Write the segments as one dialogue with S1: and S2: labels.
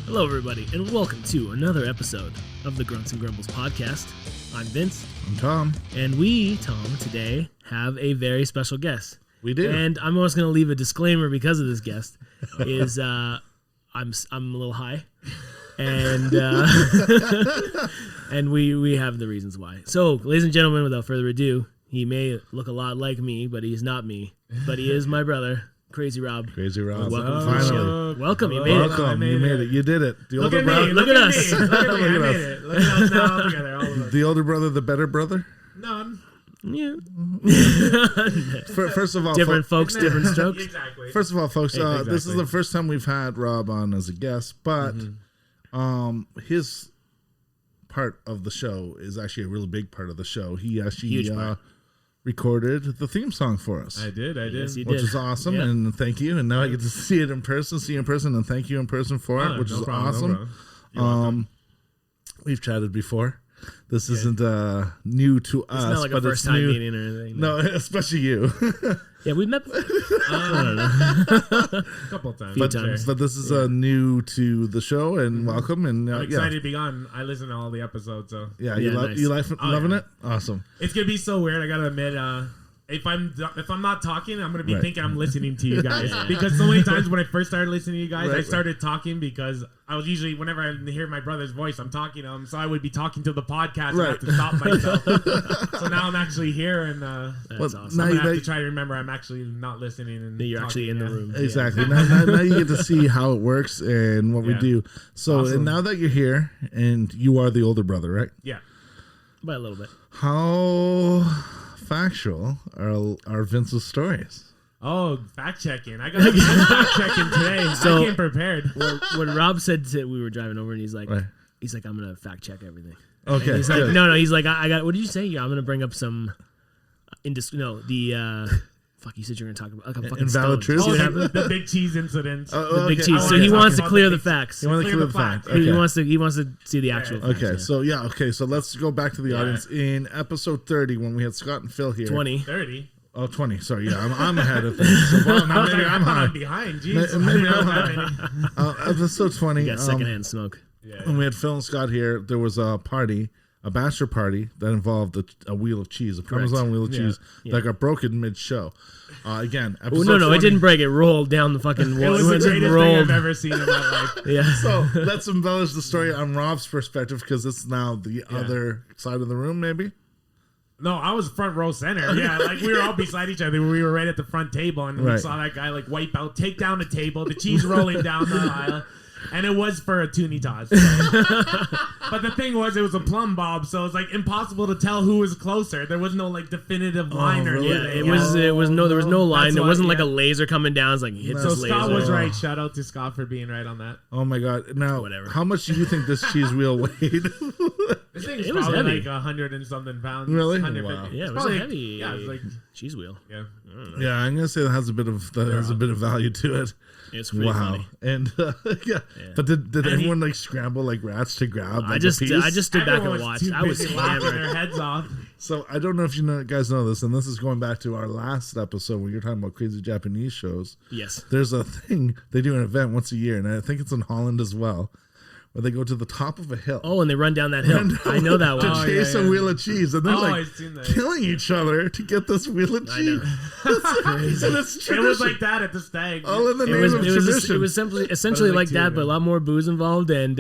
S1: Hello, everybody, and welcome to another episode of the Grunts and Grumbles podcast. I'm Vince.
S2: I'm Tom.
S1: And we, Tom, today have a very special guest.
S2: We do.
S1: And I'm almost going to leave a disclaimer because of this guest. Is I'm a little high, and and we have the reasons why. So, ladies and gentlemen, without further ado, he may look a lot like me, but he's not me. But he is my brother, Krazy Rob.
S2: Krazy Rob.
S1: Welcome to the show. Welcome, you made it.
S2: Welcome, you made it. You did it. The
S1: Look
S2: older
S1: at
S2: brother.
S1: me. Look at us.
S3: Look at me. I made it. Look at us now all together. All of us.
S2: The older brother, the better brother.
S3: None.
S1: Yeah.
S2: First of all,
S1: Different folks, different strokes.
S3: Exactly.
S2: First of all, folks,
S3: Exactly.
S2: this is the first time we've had Rob on as a guest, but his part of the show is actually a really big part of the show. He actually recorded the theme song for us.
S3: I did.
S1: Yes, he
S2: Which
S1: did.
S2: is awesome,
S1: Yep.
S2: and thank you. And now I get to see it in person, and thank you in person for it, which is awesome. We've chatted before. This isn't new to us,
S1: It's not like
S2: but
S1: a first
S2: it's
S1: time
S2: new.
S1: meeting or anything.
S2: No, especially you.
S1: Yeah, we met.
S3: A couple of times.
S1: Few times.
S2: But this is new to the show, and welcome. And
S3: I'm
S2: yeah,
S3: excited to be on. I listen to all the episodes, so
S2: yeah,
S1: Yeah, nice.
S2: you loving
S3: yeah.
S2: it? Awesome.
S3: it's gonna be so weird. I gotta admit, if I'm not talking, I'm gonna be
S2: Right.
S3: thinking I'm listening to you guys because so many times when I first started listening to you guys,
S2: Right,
S3: I started talking because I was usually whenever I hear my brother's voice, I'm talking to him, so I would be talking to the podcast and I have to stop myself. So now I'm actually here, and
S1: That's
S2: Well,
S1: awesome.
S2: now
S3: I'm
S2: you-
S3: gonna have to try to remember I'm actually not listening and
S1: You're actually in the
S3: talking,
S1: room.
S2: Exactly. Now you get to see how it works and what we
S3: Yeah.
S2: do. So,
S3: Awesome.
S2: and now that you're here, and you are the older brother, right?
S3: Yeah.
S1: By a little bit.
S2: How factual are Vince's stories?
S3: Oh, fact checking! I got fact checking today.
S1: So-
S3: I came prepared.
S1: When Rob said we were driving over, and he's like,
S2: Right.
S1: I'm gonna fact check everything.
S2: Okay.
S1: And he's like,
S2: good.
S1: no, he's like, I got. What did you say? Yeah, I'm gonna bring up some. Fuck, you said you were gonna talk about like, fucking
S2: Invalid
S1: stones.
S2: truth?
S1: See
S3: Oh,
S1: what
S3: the,
S1: happened?
S3: the big cheese incident.
S1: The big
S2: okay.
S1: cheese.
S3: I
S1: So
S3: wanna
S1: he
S3: talk
S1: wants to
S3: about
S1: clear
S3: the
S1: the
S3: big-
S1: facts.
S2: You want to
S3: Clear
S2: clear
S3: the
S2: the fact?
S3: fact.
S1: He
S2: Okay.
S1: wants to see the actual. facts,
S2: Okay,
S1: yeah.
S2: so so let's go back to the audience. In episode 30, when we had Scott and Phil here.
S1: 20.
S3: 30.
S2: Oh, 20. Sorry, yeah, I'm ahead of things. So, well, now maybe I'm high.
S3: I'm behind. Jeez.
S2: Maybe
S3: I didn't
S2: I'm
S3: know
S2: high.
S3: that many.
S2: Episode 20.
S1: You got secondhand smoke.
S2: When we had Phil and Scott here, there was a party, a bachelor party that involved a wheel of cheese, a Parmesan wheel of cheese that got broken mid-show. Again,
S1: Oh,
S2: episode
S1: no, it
S2: 20.
S1: didn't break. It rolled down the fucking
S3: It
S1: wall.
S3: was the
S1: just
S3: greatest thing I've ever seen in my life.
S1: Yeah.
S2: So let's embellish the story on Rob's perspective because it's now the other side of the room, maybe.
S3: No, I was front row center. Yeah, like we were all beside each other. We were right at the front table, and we
S2: Right.
S3: saw that guy like wipe out, take down the table, the cheese rolling down the aisle. And it was for a toonie toss. So. But the thing was, it was a plumb bob, so it was like impossible to tell who was closer. There was no like definitive line or
S2: really?
S1: Yeah,
S3: anything.
S1: there was no line.
S3: That's
S1: There
S3: why-
S1: wasn't like
S3: yeah.
S1: a laser coming down. It's like hit
S3: So
S1: this laser.
S3: Scott was right. Shout out to Scott for being right on that.
S2: Oh my God! Now,
S1: Whatever.
S2: how much do you think this cheese wheel weighed?
S3: This thing is
S1: It was
S3: probably
S1: heavy.
S3: like 100 and something pounds.
S2: Really?
S3: 150.
S2: Wow.
S1: Yeah, it
S3: It's
S1: was
S3: probably-
S1: heavy.
S3: Yeah, it's like
S1: Cheese wheel.
S3: yeah.
S2: Yeah, I'm gonna say that has a bit of value to it.
S1: It's pretty
S2: Wow!
S1: funny.
S2: And but did everyone like scramble like rats to grab? Like,
S1: I just
S2: a piece?
S1: stood back
S3: Everyone
S1: and
S3: was
S1: watched.
S3: too
S1: I was
S3: busy laughing
S1: hammered.
S3: their heads off.
S2: So I don't know if guys know this, and this is going back to our last episode where you're talking about crazy Japanese shows.
S1: Yes.
S2: There's a thing they do an event once a year, and I think it's in Holland as well, where they go to the top of a hill.
S1: Oh, and they run down that hill. I know that
S2: to
S1: one.
S3: Oh,
S2: chase
S3: yeah,
S2: a
S3: yeah.
S2: wheel of cheese, and they're
S3: Oh,
S2: like
S3: I've seen that.
S2: killing each other to get this wheel of
S1: I know.
S2: cheese. And it's
S3: It
S2: tradition.
S3: was like that at the stag.
S2: all in the
S1: It
S2: name
S1: was
S2: of tradition.
S1: essentially
S3: like
S1: like
S3: two
S1: that,
S3: of
S1: but a
S3: them.
S1: lot more booze involved and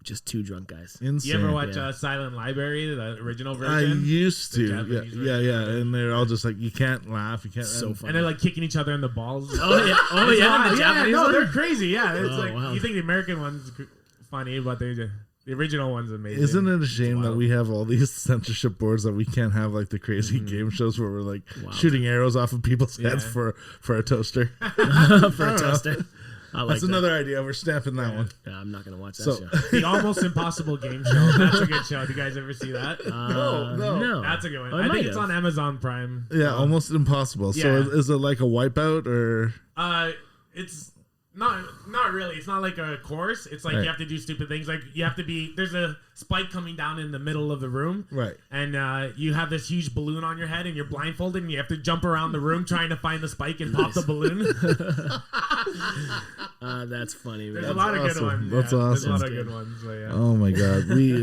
S1: just two drunk guys.
S2: Insane.
S3: You ever watch
S1: Yeah.
S3: Silent Library, the original
S2: I
S3: version?
S2: used to,
S3: Japanese
S2: yeah, and they're all just like, you can't laugh, you can't.
S1: So
S2: and-
S1: funny.
S3: And they're like kicking each other in the balls.
S1: Oh yeah, oh yeah, the Japanese
S3: no,
S1: one?
S3: they're crazy. Yeah, it's
S1: Oh,
S3: like
S1: wow.
S3: you think the American one's funny, but the original one's amazing.
S2: Isn't it a shame that
S3: wild.
S2: we have all these censorship boards that we can't have like the crazy game shows where we're like shooting arrows off of people's heads
S3: Yeah.
S2: for a toaster?
S1: for a toaster. I like
S2: That's
S1: that.
S2: another idea. We're stamping that one.
S1: Yeah, I'm not gonna watch that
S2: So
S1: show.
S3: The Almost Impossible Game Show? That's a good show. Do you guys ever see that?
S2: No.
S3: That's a good one.
S1: I
S3: I
S1: might
S3: think it's
S1: have.
S3: on Amazon Prime.
S2: Yeah, almost impossible. So
S3: Yeah.
S2: is it like a wipeout or?
S3: It's not really. It's not like a course. It's like
S2: Right.
S3: you have to do stupid things. Like you have to be. There's a spike coming down in the middle of the room.
S2: Right.
S3: And you have this huge balloon on your head, and you're blindfolded, and you have to jump around the room trying to find the spike and pop the balloon.
S1: That's funny, man.
S3: There's a lot of good ones.
S2: That's
S3: There's a
S2: awesome.
S3: lot of good ones. So yeah.
S2: Oh my god, we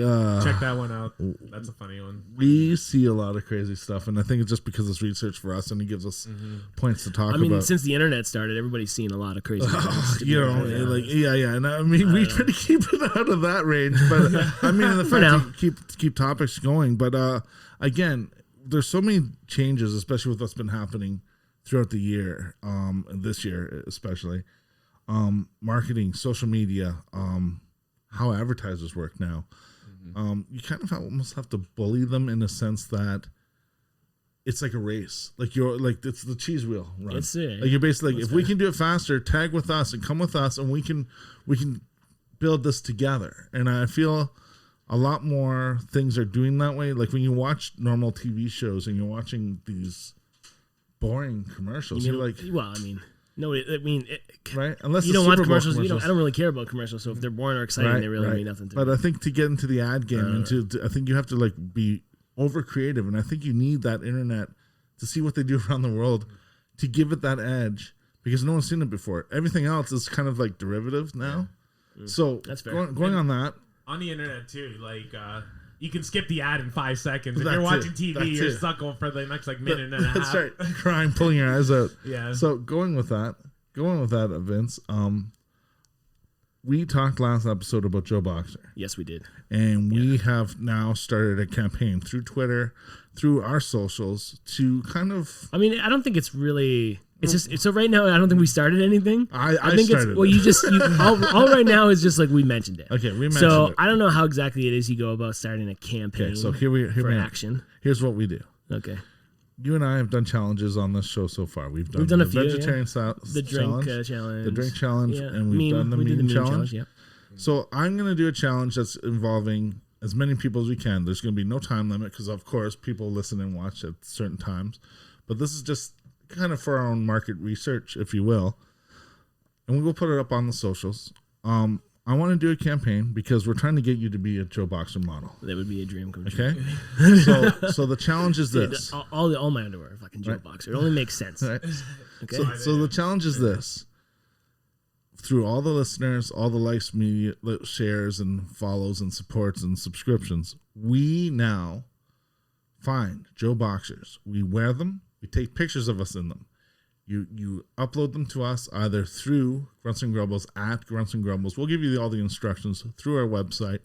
S3: Check that one out. That's a funny one.
S2: we see a lot of crazy stuff, and I think it's just because it's research for us, and it gives us points to talk
S1: I mean,
S2: about.
S1: since the internet started, everybody's seen a lot of crazy things.
S2: You know, and I mean, we try to keep it out of that range, but I mean, the fact
S1: now.
S2: to keep topics going. But again, there's so many changes, especially with what's been happening throughout the year, this year especially. Marketing, social media, how advertisers work now. You kind of almost have to bully them in a sense that it's like a race. Like it's the cheese wheel run.
S1: It's it.
S2: Like you're basically like, if we can do it faster, tag with us and come with us, and we can build this together. And I feel a lot more things are doing that way. Like when you watch normal TV shows and you're watching these boring commercials, you're like,
S1: well, I mean, no,
S2: right? Unless
S1: you
S2: it's
S1: don't watch
S2: Super Bowl
S1: commercials. I don't really care about commercials. So if they're boring or exciting, they really mean nothing to me.
S2: But I think to get into the ad game, I think you have to like be over creative, and I think you need that internet to see what they do around the world to give it that edge, because no one's seen it before. Everything else is kind of like derivative now. So
S1: that's fair.
S2: Going on that.
S3: On the internet too, like you can skip the ad in 5 seconds. If
S2: That's
S3: you're watching
S2: it.
S3: TV,
S2: That's
S3: you're
S2: it.
S3: stuck on for the next like minute and a half.
S2: That's right. Crying, pulling your eyes out.
S3: Yeah.
S2: So going with that, Vince, we talked last episode about Joe Boxer.
S1: Yes, we did.
S2: And we have now started a campaign through Twitter, through our socials, to kind of...
S1: I mean, I don't think it's really... It's just... So right now, I don't think we started anything.
S2: I
S1: think
S2: started
S1: it's... Well, you just... all right now is just like we mentioned it.
S2: Okay, we mentioned
S1: so
S2: it.
S1: I don't know how exactly it is you go about starting a campaign
S2: Okay, so
S1: for action.
S2: Here's what we do.
S1: Okay.
S2: You and I have done challenges on this show so far. We've done
S1: a
S2: the
S1: few,
S2: vegetarian
S1: the drink challenge.
S2: the drink challenge,
S1: Yeah.
S2: and we've done the
S1: we did
S2: meme challenge.
S1: Yeah.
S2: So I'm going to do a challenge that's involving as many people as we can. There's going to be no time limit because, of course, people listen and watch at certain times. But this is just kind of for our own market research, if you will. And we will put it up on the socials. I want to do a campaign because we're trying to get you to be a Joe Boxer model.
S1: That would be a dream come true.
S2: Okay? so the challenge is
S1: Dude,
S2: this.
S1: all my underwear are fucking Joe Boxer. It only makes sense.
S2: Right?
S1: Okay.
S2: So the challenge is this. Through all the listeners, all the likes, media shares, and follows, and supports, and subscriptions, we now find Joe Boxers. We wear them. We take pictures of us in them. You upload them to us either through Grunts and Grumbles at Grunts and Grumbles. We'll give you all the instructions through our website.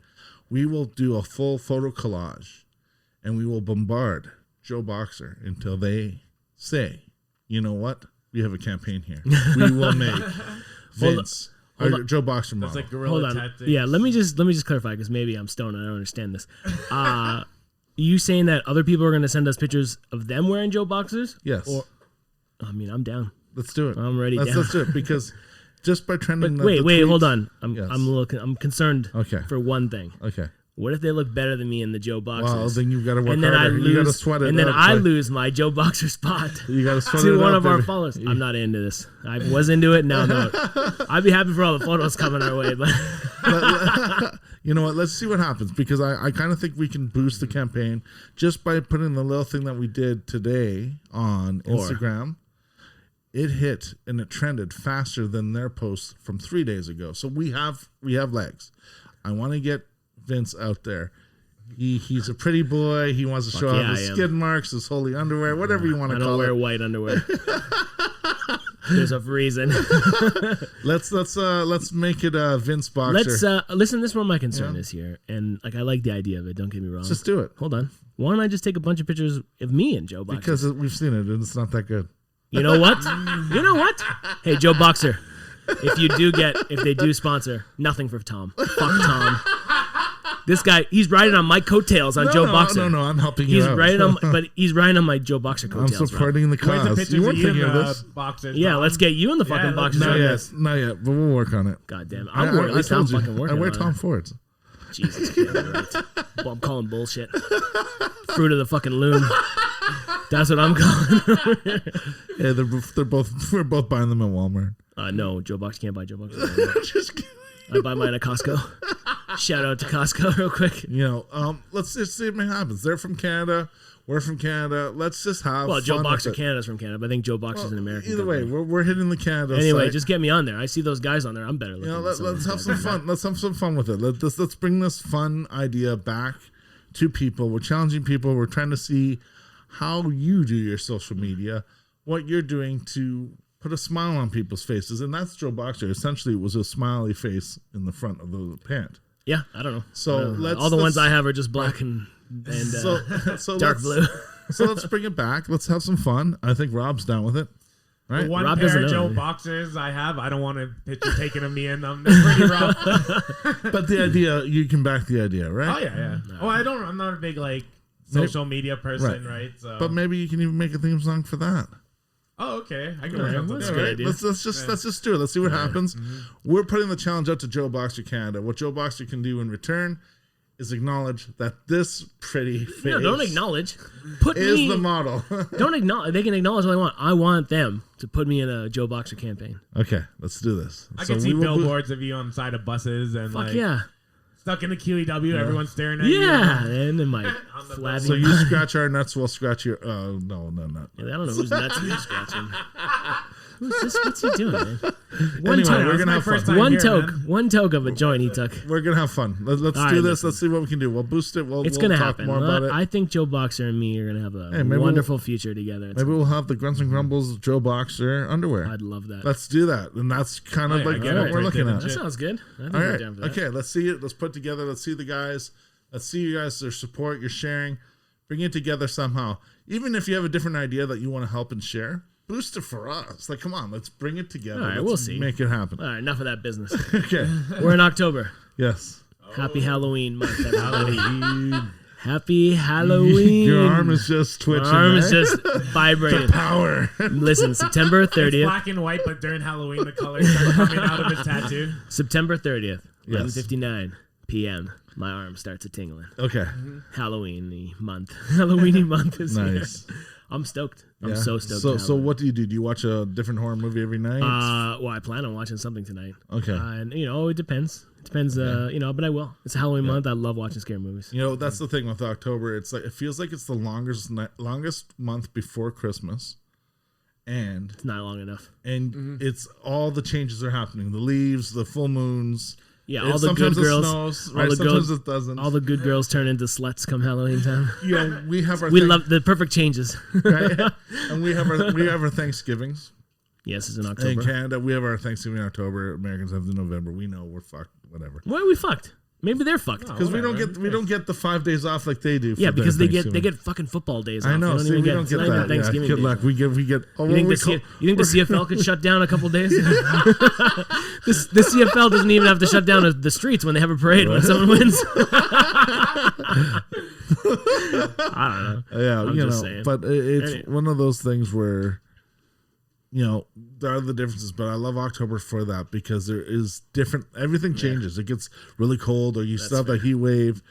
S2: We will do a full photo collage, and we will bombard Joe Boxer until they say, you know what? We have a campaign here. We will make Vince, Joe Boxer model.
S3: That's like guerrilla tactics.
S1: Yeah, let me just clarify because maybe I'm stoned and I don't understand this. You saying that other people are going to send us pictures of them wearing Joe Boxers?
S2: Yes.
S1: Or, I mean, I'm down.
S2: Let's do it.
S1: I'm ready.
S2: Let's do it because just by trending.
S1: But wait,
S2: tweets,
S1: hold on. I'm
S2: Yes.
S1: I'm concerned.
S2: Okay.
S1: For one thing.
S2: Okay.
S1: What if they look better than me in the Joe Boxers?
S2: Well, then you've got to work
S1: and then
S2: harder.
S1: I lose,
S2: you got to sweat it.
S1: and then
S2: up,
S1: I
S2: like,
S1: lose my Joe Boxer spot
S2: You got to sweat
S1: to
S2: it
S1: one
S2: up,
S1: of our
S2: baby.
S1: followers. I'm not into this. I was into it. Now no. I'd be happy for all the photos coming our way, but
S2: You know what? Let's see what happens because I kind of think we can boost the campaign just by putting the little thing that we did today on Instagram. It hit and it trended faster than their post from 3 days ago. So we have legs. I want to get Vince out there. He's a pretty boy. He wants to show off his skid marks, his holy underwear, whatever you want to call it.
S1: I don't wear white underwear. There's a reason.
S2: Let's make it a Vince Boxer.
S1: Listen. This is where my concern is here, and like I like the idea of it. Don't get me wrong.
S2: Just do it.
S1: Hold on. Why don't I just take a bunch of pictures of me and Joe Boxer?
S2: Because we've seen it and it's not that good.
S1: You know what? Hey, Joe Boxer. If they do sponsor, nothing for Tom. Fuck Tom. This guy, he's riding on my coattails on Joe Boxer.
S2: No, I'm helping you out.
S1: He's riding on my Joe Boxer
S2: I'm
S1: coattails.
S2: supporting the
S3: Where's the
S2: cause.
S3: pictures
S2: You weren't
S3: of
S2: thinking of
S3: in,
S2: this.
S3: boxers,
S1: Yeah,
S3: Tom?
S1: let's get you in the fucking boxers.
S2: Not yet, but we'll work on it.
S1: God damn it.
S2: I told you,
S1: fucking working
S2: I wear
S1: on
S2: Tom
S1: it.
S2: Fords.
S1: Jesus Christ. Right. Well, I'm calling bullshit. Fruit of the fucking loom. That's what I'm calling.
S2: Yeah, we're both buying them at Walmart.
S1: No, Joe Boxer can't buy Joe Boxer.
S2: Just kidding.
S1: I buy mine at Costco. Shout out to Costco real quick.
S2: Let's just see what happens. They're from Canada. We're from Canada. Let's just have fun.
S1: Joe Boxer
S2: with it.
S1: Canada's from Canada, but I think Joe Boxer's an American.
S2: Either way,
S1: company.
S2: we're hitting the Canada.
S1: Anyway,
S2: site.
S1: just get me on there. I see those guys on there. I'm better looking.
S2: Let's have some fun. Let's have some fun with it. Let's bring this fun idea back to people. We're challenging people. We're trying to see how you do your social media, what you're doing to put a smile on people's faces, and that's Joe Boxer. Essentially, it was a smiley face in the front of the pant.
S1: Yeah, I don't know.
S2: So
S1: all the ones I have are just black and
S2: so
S1: dark blue.
S2: So let's bring it back. Let's have some fun. I think Rob's down with it. Right?
S3: The one
S1: Rob
S3: pair of
S1: doesn't know.
S3: Joe Boxers I have, I don't want a picture taken of me in them. They're pretty rough.
S2: But the idea, you can back the idea, right?
S3: Oh yeah. Oh, I'm not a big social media person, right? So.
S2: But maybe you can even make a theme song for that.
S3: Oh, okay. I can work on
S1: that's
S3: something.
S1: a good
S2: Right?
S1: idea.
S2: Let's just do it. Let's see what happens. We're putting the challenge out to Joe Boxer Canada. What Joe Boxer can do in return is acknowledge that this pretty face
S1: No, don't acknowledge. Put
S2: is
S1: me.
S2: the model.
S1: Don't acknowledge. They can acknowledge what I want. I want them to put me in a Joe Boxer campaign.
S2: Okay, let's do this.
S3: I can see billboards of you on the side of buses and
S1: Fuck yeah.
S3: stuck in the QEW. Everyone's staring at you.
S1: Yeah, and then my
S3: the
S1: flabby.
S2: So you scratch our nuts, we'll scratch your. No, not.
S1: Yeah, I don't know whose nuts you're scratching. Who's this? What's he doing, man?
S2: Anyway, we're gonna have
S3: first
S2: fun.
S3: time here, man.
S1: One toke of a joint he took.
S2: We're gonna have fun. Let's
S1: All
S2: do
S1: right,
S2: this.
S1: listen.
S2: Let's see what we can do. We'll boost it. We'll
S1: It's gonna
S2: talk
S1: happen.
S2: more about it.
S1: I think Joe Boxer and me are gonna have a
S2: maybe
S1: wonderful future together.
S2: Maybe we'll have the Grunts and Grumbles Joe Boxer underwear.
S1: I'd love that.
S2: Let's do that, and that's kind of
S3: yeah,
S2: like
S3: I
S2: what
S3: get it.
S2: we're
S3: Right
S2: looking
S3: there.
S2: at.
S1: That sounds good. I think
S2: All
S1: we're
S2: right.
S1: down for that.
S2: Okay. Let's see it. Let's put together. Let's see the guys. Let's see you guys. Their support. Your sharing. Bring it together somehow. Even if you have a different idea that you want to help and share, boost it for us. Like, come on. Let's bring it together.
S1: All right,
S2: Let's
S1: we'll see.
S2: Make it happen.
S1: All right, enough of that business.
S2: Okay.
S1: We're in October.
S2: Yes.
S1: Happy Halloween month, everybody. Happy Halloween.
S2: Your arm is just twitching.
S1: My arm is
S2: right?
S1: just vibrating.
S2: Power.
S1: Listen, September
S3: It's
S1: 30th.
S3: black and white, but during Halloween, the colors start coming out of his tattoo.
S1: September 30th,
S2: Yes.
S1: 11:59 p.m. My arm starts a tingling.
S2: Okay.
S1: Halloween-y month. Halloween-y month is
S2: Nice.
S1: here. I'm stoked.
S2: Yeah.
S1: I'm so stoked.
S2: So,
S1: to
S2: so
S1: have it.
S2: what do you do? Do you watch a different horror movie every night?
S1: Well, I plan on watching something tonight.
S2: Okay.
S1: And it depends. It depends. But I will. It's Halloween month. I love watching scary movies.
S2: That's the thing with October. It's like it feels like it's the longest month before Christmas, and
S1: It's not long enough.
S2: it's all the changes are happening. The leaves, the full moons.
S1: Yeah, all the good
S2: Sometimes it
S1: girls.
S2: snows,
S1: all
S2: right?
S1: the
S2: Sometimes
S1: girls.
S2: it doesn't.
S1: All the good girls turn into sluts come Halloween time.
S2: we have our
S1: We love the perfect changes.
S2: right? And we have our Thanksgivings
S1: Yes, it's in
S2: in
S1: October.
S2: Canada. We have our Thanksgiving in October. Americans have it in November. We know we're fucked. Whatever.
S1: Why are we fucked? Maybe they're fucked.
S2: Because we don't get the 5 days off like they do. For
S1: Yeah, because they
S2: Thanksgiving.
S1: get fucking football days off.
S2: I know.
S1: You don't
S2: See,
S1: even
S2: we don't
S1: it's
S2: get
S1: not even
S2: that. Yeah,
S1: Thanksgiving
S2: good
S1: days
S2: luck.
S1: off.
S2: We get. Oh,
S1: You think the CFL could shut down a couple days? The CFL doesn't even have to shut down the streets when they have a parade when someone wins. I don't know.
S2: Yeah,
S1: I'm just saying.
S2: but it's
S1: Anyway.
S2: one of those things where, there are the differences. But I love October for that because there is different. Everything changes. It gets really cold, or you still have that heat wave.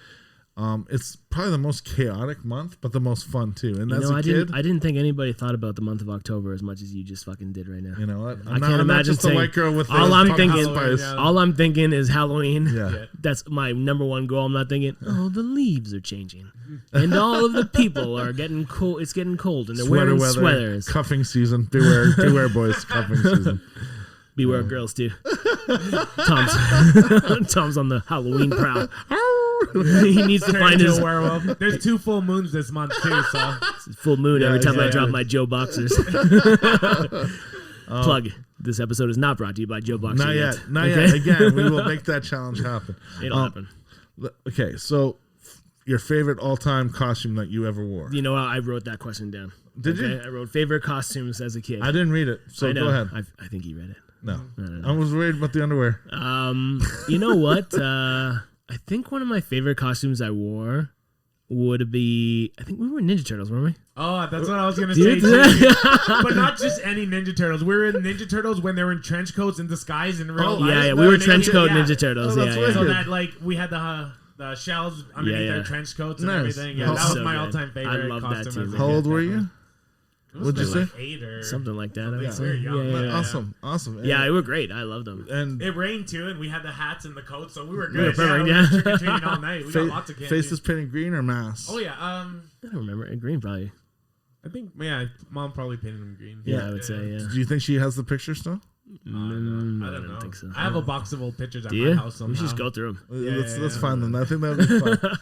S2: It's probably the most chaotic month, but the most fun too. And as a
S1: I
S2: kid,
S1: didn't think anybody thought about the month of October as much as you just fucking did right now.
S2: you know what?
S1: I can't imagine
S2: just a
S1: saying-
S2: white girl with
S1: all
S2: the
S1: I'm
S2: pumpkin
S1: thinking-
S2: spice.
S3: Yeah.
S1: All I'm thinking is Halloween.
S2: Yeah.
S1: That's my number one goal. I'm not thinking, the leaves are changing. And all of the people are getting cold. It's getting cold and they're
S2: Sweater
S1: wearing
S2: weather,
S1: sweaters.
S2: cuffing season. Beware, boys, cuffing season.
S1: Beware girls too. Tom's on the Halloween prowl. He needs to
S3: Turn
S1: find
S3: into
S1: his
S3: a werewolf. There's 2 full moons this month too, so
S1: full moon every time I
S2: exactly.
S1: drop my Joe Boxers. Plug. This episode is not brought to you by Joe Boxer.
S2: Not yet. Not
S1: Okay?
S2: yet. Again, we will make that challenge happen.
S1: It'll happen.
S2: Okay, so your favorite all-time costume that you ever wore?
S1: You know, I wrote that question down.
S2: Did you?
S1: I wrote favorite costumes as a kid.
S2: I didn't read it, so
S1: I know.
S2: go ahead.
S1: I think he read it.
S2: No, I was worried about the underwear.
S1: You know what? I think one of my favorite costumes I wore would be. I think we were Ninja Turtles, weren't we?
S3: oh, that's what I was gonna say.
S1: Dude.
S3: too. But not just any Ninja Turtles. We were in Ninja Turtles when they were in trench coats in disguise in real life.
S1: Yeah, we were
S3: They
S1: trench
S3: did-
S1: coat
S3: yeah.
S1: Ninja Turtles.
S2: Oh, that's
S1: yeah,
S2: what
S1: yeah.
S3: So
S2: Good.
S3: that we had the shells underneath
S1: Yeah, yeah.
S3: their trench coats and
S2: Nice.
S3: everything. Yeah,
S2: That's
S3: that was
S1: so
S3: my
S1: good.
S3: all-time favorite
S1: I love that
S3: costume.
S1: too,
S3: as a
S1: man.
S2: How
S3: kid,
S2: old were
S3: definitely.
S2: you? What'd you say?
S3: Like 8 or
S1: something like that. I would
S3: Yeah.
S1: say.
S3: We were young,
S2: But
S3: yeah.
S2: awesome. And,
S1: Yeah, they were great. I loved them.
S2: and
S3: It rained too, and we had the hats and the coats, so we were
S1: We were
S3: good.
S1: perfect,
S3: we
S1: yeah.
S3: were trick-or-treating all night. We got lots of candy.
S2: faces painted green or masks?
S3: Oh yeah,
S1: I don't remember. Green probably.
S3: I think mom probably painted them green.
S1: Yeah, I would say. Yeah.
S2: Do you think she has the picture still?
S3: I don't know.
S1: think so.
S3: I have a box of old pictures at
S1: Do
S3: my
S1: you?
S3: house somehow.
S1: We should just go through them.
S2: Let's find them. I think that would be fun.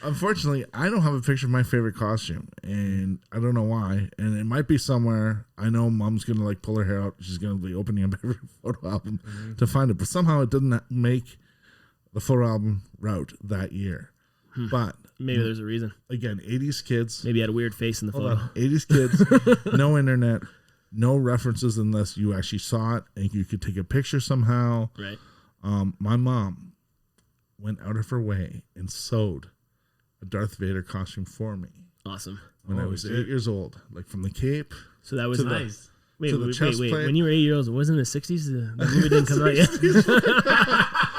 S2: Unfortunately, I don't have a picture of my favorite costume, and I don't know why. And it might be somewhere. I know Mom's gonna like pull her hair out. She's gonna be opening up every photo album to find it, but somehow it didn't make the photo album route that year. But
S1: Maybe there's a reason.
S2: again, 80s kids.
S1: Maybe you had a weird face in the
S2: Hold
S1: photo.
S2: on. 80s kids, no internet, no references unless you actually saw it and you could take a picture somehow.
S1: Right.
S2: My mom went out of her way and sewed a Darth Vader costume for me
S1: Awesome.
S2: when I was 8 years old, like from the cape.
S1: So that was
S2: To the-
S3: Nice.
S1: Wait,
S2: to the
S1: wait,
S2: chest
S1: wait.
S2: plate.
S1: When you were 8 years old, wasn't it the 60s? The movie didn't come out yet.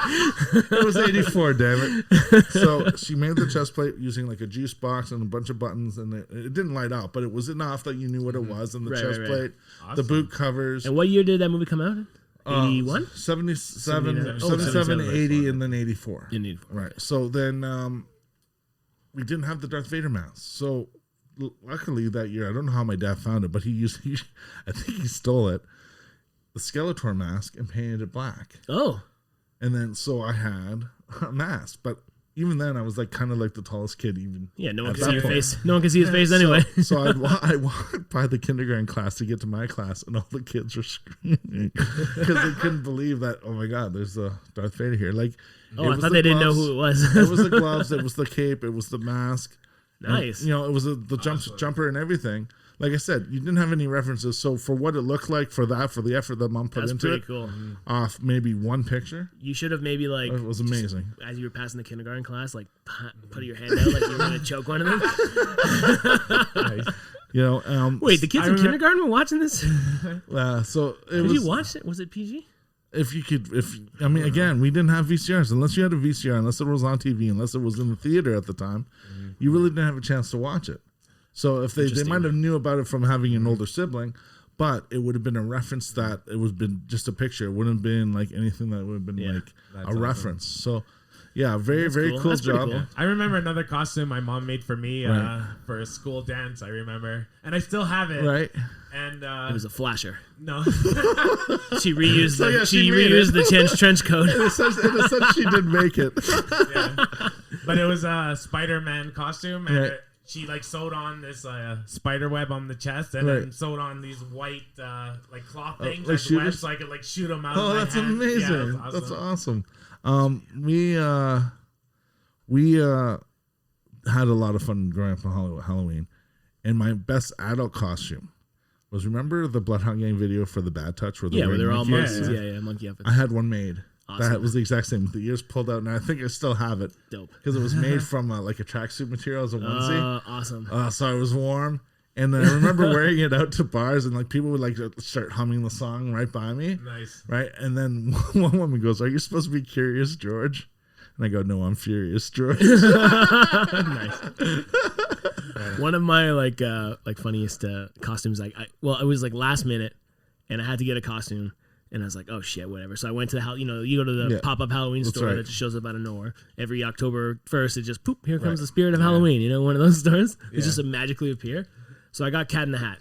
S2: It was 84, damn it. So she made the chest plate using like a juice box and a bunch of buttons, and it didn't light up, but it was enough that you knew what it was. And the
S1: Right,
S2: chest
S1: right.
S2: plate, the
S3: Awesome.
S2: boot covers.
S1: And what year did that movie come out? 81?
S2: 77,
S1: 77,
S2: 80, and then 84.
S1: You need.
S2: Right. So then we didn't have the Darth Vader mask. So luckily that year, I don't know how my dad found it, but I think he stole it, the Skeletor mask, and painted it black.
S1: Oh.
S2: And then so I had a mask, but even then I was like kind of like the tallest kid even.
S1: Yeah, no one
S2: at
S1: can
S2: that
S1: see your
S2: point.
S1: face. No one can see his face anyway.
S2: So I walked by the kindergarten class to get to my class, and all the kids were screaming because they couldn't believe that. Oh my God, there's a Darth Vader here! Like,
S1: Oh, I thought they didn't know who it was.
S2: It was the gloves. It was the cape. It was the mask.
S1: Nice.
S2: And, it was the jumper and everything. Like I said, you didn't have any references. So for what it looked like, for the effort that Mom put
S1: That's
S2: into
S1: pretty
S2: it,
S1: cool.
S2: off maybe one picture,
S1: You should have maybe like
S2: it was amazing.
S1: as you were passing the kindergarten class, like put your hand out like you were gonna choke one of them.
S3: Nice.
S1: Wait, the kids in kindergarten were watching this?
S2: So it
S1: Did
S2: was.
S1: you watch it? Was it PG?
S2: Again, we didn't have VCRs unless you had a VCR, unless it was on TV, unless it was in the theater at the time. You really didn't have a chance to watch it. So if they might have knew about it from having an older sibling, but it would have been a reference that it was been just a picture. It wouldn't have been like anything that would have been like
S3: That's
S2: a
S3: awesome.
S2: reference. So yeah, very
S1: cool.
S2: cool
S1: That's pretty
S2: job.
S1: cool.
S3: I remember another costume my mom made for me
S2: Right.
S3: for a school dance. I remember, and I still have it.
S2: Right.
S3: And
S1: It was a flasher.
S3: no,
S1: She reused
S2: So,
S1: the,
S2: yeah,
S1: she
S2: she made
S1: reused the trench coat.
S2: In a sense, she did make it.
S3: yeah. But it was a Spider-Man costume, and
S2: Right.
S3: she like sewed on this spider web on the chest, and
S2: Right.
S3: then sewed on these white like cloth things
S2: like
S3: as
S2: shooters?
S3: webs, so I could like shoot them out.
S2: Oh,
S3: of my
S2: that's
S3: hand.
S2: amazing.
S3: Yeah, it was
S2: That's
S3: awesome.
S2: awesome. We had a lot of fun growing up on Halloween, and my best adult costume was, remember the Bloodhound Gang video for the Bad Touch? Where
S1: Yeah, where they're all
S2: monkeys?
S1: monkeys.
S3: Yeah.
S1: Yeah, monkey outfits.
S2: I had one made.
S1: Awesome.
S2: That was the exact same. The ears pulled out, and I think I still have it
S1: Dope.
S2: because it was made from like a tracksuit material as a onesie.
S1: Awesome.
S2: So it was warm. And then I remember wearing it out to bars, and like people would like start humming the song right by me.
S3: Nice.
S2: Right. And then one woman goes, "Are you supposed to be Curious George?" And I go, "No, I'm Furious George."
S1: Nice. One of my like funniest costumes, it was like last minute, and I had to get a costume, and I was like, oh shit, whatever. So I went to the you go to the pop up Halloween store
S2: right.
S1: that just shows up out of nowhere every October 1st. It just poop, here comes the spirit of Halloween. You know, one of those stores. It just magically appear. So I got Cat in the Hat.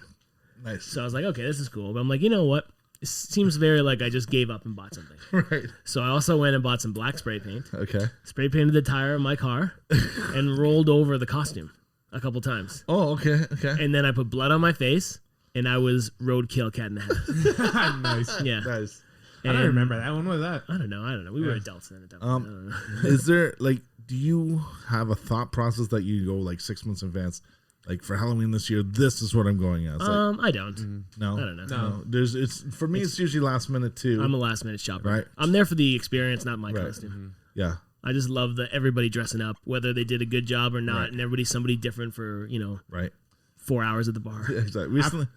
S2: Nice.
S1: So I was like, okay, this is cool. But I'm like, you know what? It seems very like I just gave up and bought something.
S2: Right.
S1: So I also went and bought some black spray paint.
S2: Okay.
S1: Spray painted the tire of my car and rolled over the costume a couple times.
S2: Oh, okay. Okay.
S1: And then I put blood on my face, and I was roadkill Cat in the Hat.
S3: Nice.
S1: Yeah.
S2: Nice.
S3: I don't remember that. When was that?
S1: I don't know. We were adults then. At that point. I don't know.
S2: Is there do you have a thought process that you go like 6 months in advance? Like for Halloween this year, this is what I'm going as.
S1: I don't.
S2: No,
S1: I don't know.
S3: No.
S2: It's for me. It's usually last minute too.
S1: I'm a last minute shopper.
S2: Right.
S1: I'm there for the experience, not my
S2: Right.
S1: costume.
S2: Yeah.
S1: I just love everybody dressing up, whether they did a good job or not,
S2: Right.
S1: and everybody's somebody different for
S2: Right.
S1: 4 hours at the bar.
S2: Yeah, exactly. Recently.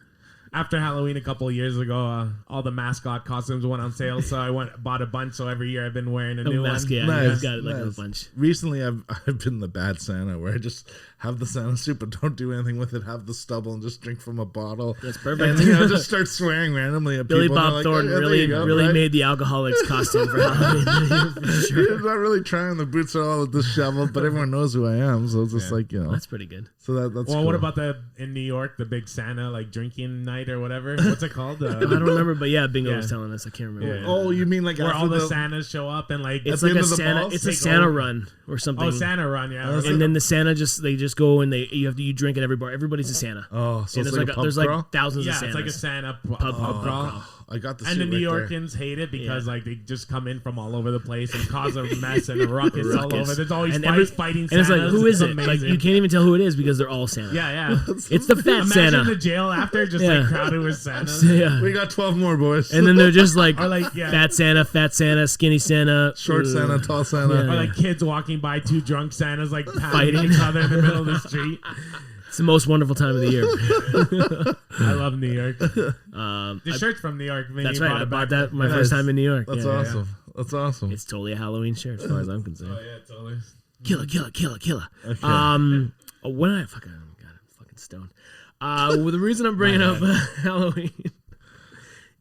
S3: After Halloween a couple of years ago, all the mascot costumes went on sale, so I bought a bunch. So every year I've been wearing a new
S1: mask,
S3: one.
S1: yeah,
S2: Nice,
S1: I've got like
S2: nice.
S1: a bunch.
S2: Recently, I've been the bad Santa, where I just have the Santa suit, but don't do anything with it. Have the stubble and just drink from a bottle.
S1: That's perfect.
S2: And just start swearing randomly at
S1: Billy
S2: people.
S1: Bob
S2: Like,
S1: Thornton really made the alcoholic's costume for Halloween. For sure.
S2: He's not really trying. The boots are all disheveled, but everyone knows who I am, so it's just like,
S1: That's pretty good.
S2: So that's
S3: well,
S2: cool.
S3: what about in New York, the big Santa like drinking night or whatever? What's it called?
S1: I don't remember, but Bingo was telling us. I can't remember.
S2: Oh, you mean like
S3: where
S2: after
S3: all the Santas show up and like
S1: it's
S2: the
S1: like
S2: end
S1: a
S2: of the
S1: Santa.
S2: balls?
S1: It's a Santa run or something.
S3: Oh, Santa run, yeah.
S1: And then the Santa they just go and you drink at every bar. Everybody's a Santa.
S2: Oh, so
S1: and
S2: it's like a pub
S1: there's
S2: crawl?
S1: like thousands of
S3: Yeah,
S1: Santas.
S3: it's like a Santa
S1: pub crawl.
S2: I got the
S3: And
S2: suit
S3: the New
S2: right there.
S3: Yorkans hate it because like they just come in from all over the place and cause a mess and a ruckus all over. There's always fighting Santas.
S1: And it's like, who is it?
S3: Amazing.
S1: Like you can't even tell who it is because they're all Santa.
S3: Yeah.
S1: It's the fat
S3: Imagine
S1: Santa.
S3: the jail after just like crowded with Santas.
S1: Yeah.
S2: We got 12 more, boys.
S1: And then they're just like,
S3: Or like
S1: fat Santa, skinny Santa,
S2: Short Santa, tall Santa.
S3: Or like kids walking by, two drunk Santas like fighting each other in the middle of the street.
S1: It's the most wonderful time of the year.
S3: I love New York. The shirt's from New York.
S1: That's right. I bought that my first time in New York.
S2: That's awesome. That's awesome.
S1: It's totally a Halloween shirt as far as I'm concerned.
S3: Oh yeah, totally.
S1: Killer.
S2: Okay.
S1: When I fucking stoned. Well, the reason I'm bringing up Halloween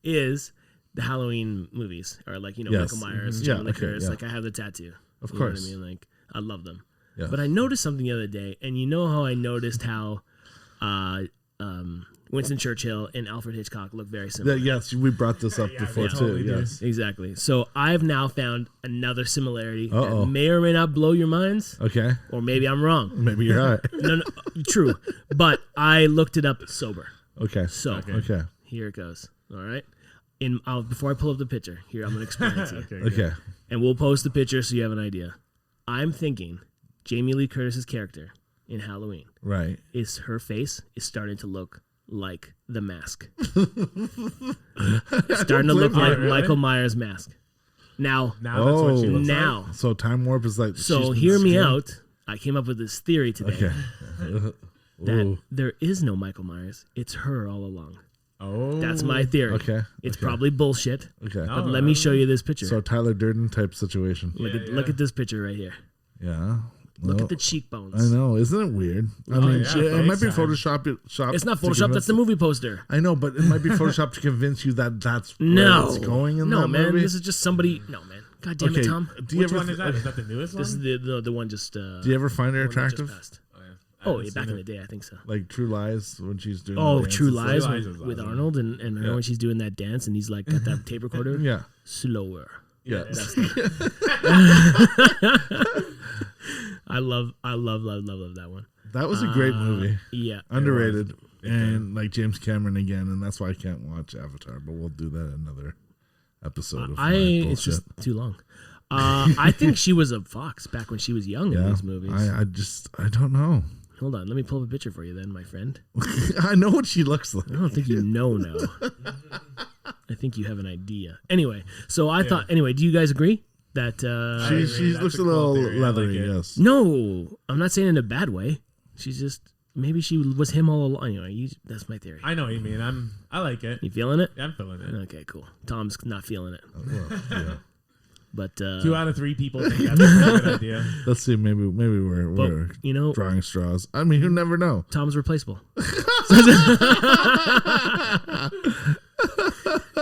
S1: is the Halloween movies, or like Michael Myers, Jamie Lee Curtis. Like I have the tattoo.
S2: Of
S1: You
S2: course.
S1: know what I mean? Like I love them.
S2: Yeah.
S1: But I noticed something the other day, and you know how I noticed how Winston Churchill and Alfred Hitchcock look very similar.
S2: Yes, we brought this up before
S3: totally
S2: too.
S3: do.
S2: Yes.
S1: Exactly. So I've now found another similarity
S2: Uh-oh.
S1: that may or may not blow your minds,
S2: Okay.
S1: or maybe I'm wrong.
S2: Maybe you're right.
S1: No, true. But I looked it up sober.
S2: Okay.
S1: So
S2: Okay.
S1: here it goes. All right. Before I pull up the picture, here I'm going to explain it to you.
S2: Okay.
S1: And we'll post the picture so you have an idea. I'm thinking Jamie Lee Curtis's character in Halloween
S2: Right.
S1: is her face is starting to look like the mask. Starting to look like
S3: really?
S1: Michael Myers' mask. Now,
S3: Now that's what she looks
S1: now.
S2: So time warp is like.
S1: So
S2: she's been
S1: hear me
S2: scared?
S1: out. I came up with this theory today
S2: Okay.
S1: that
S2: Ooh.
S1: there is no Michael Myers. It's her all along.
S3: Oh,
S1: That's my theory.
S2: Okay.
S1: It's
S2: Okay.
S1: probably bullshit.
S2: Okay.
S1: But let me show you this picture.
S2: So Tyler Durden type situation.
S1: Look at this picture right here.
S2: Yeah.
S1: Look
S2: Well,
S1: at the cheekbones.
S2: I know, isn't it weird? I mean,
S3: yeah,
S2: it might be
S3: face time.
S2: Photoshop.
S1: It's not
S2: to
S1: Photoshop.
S2: convince-
S1: That's the movie poster.
S2: I know, but it might be Photoshop to convince you that that's where
S1: No,
S2: it's going in
S1: no,
S2: that
S1: man.
S2: movie.
S1: This is just somebody. No, man. God damn
S2: Okay.
S1: it, Tom.
S2: Do you
S3: Which
S2: ever
S3: one is that? Is that the newest one?
S1: This is the one just.
S2: Do you ever find her
S1: one that just
S2: attractive?
S1: passed.
S3: I
S1: Oh,
S3: haven't
S1: yeah,
S3: seen
S1: back in
S3: it.
S1: the day, I think so.
S2: Like True Lies when she's doing.
S1: Oh,
S2: the
S1: True
S2: dance and
S1: Lies
S2: stuff?
S3: Lies
S1: with,
S3: is
S1: with
S3: awesome.
S1: Arnold and her when she's doing that dance and he's like got that tape recorder.
S2: Yeah.
S1: Slower.
S2: Yeah.
S1: I love that one.
S2: That was a great movie.
S1: Yeah.
S2: Underrated. And like James Cameron again, and that's why I can't watch Avatar, but we'll do that another episode of my
S1: It's
S2: bullshit.
S1: just too long. I think she was a fox back when she was young in these movies.
S2: I don't know.
S1: Hold on, let me pull up a picture for you then, my friend.
S2: I know what she looks like.
S1: I don't think you know now. I think you have an idea. Anyway, so I thought. Anyway, do you guys agree that?
S2: She
S3: That's
S2: looks
S3: a
S2: a
S3: cool
S2: little
S3: theory. I like
S2: leathery.
S3: it.
S2: Yes.
S1: No, I'm not saying in a bad way. She's just maybe she was him all along. Anyway, that's my theory.
S3: I know what you mean. I like it.
S1: You feeling it?
S3: Yeah, I'm feeling it.
S1: Okay, cool. Tom's not feeling it,
S2: Well, yeah.
S1: but
S3: 2 out of 3 people think that's a good idea.
S2: Let's see. Maybe we're
S1: you know,
S2: drawing straws. I mean, you never know.
S1: Tom's replaceable.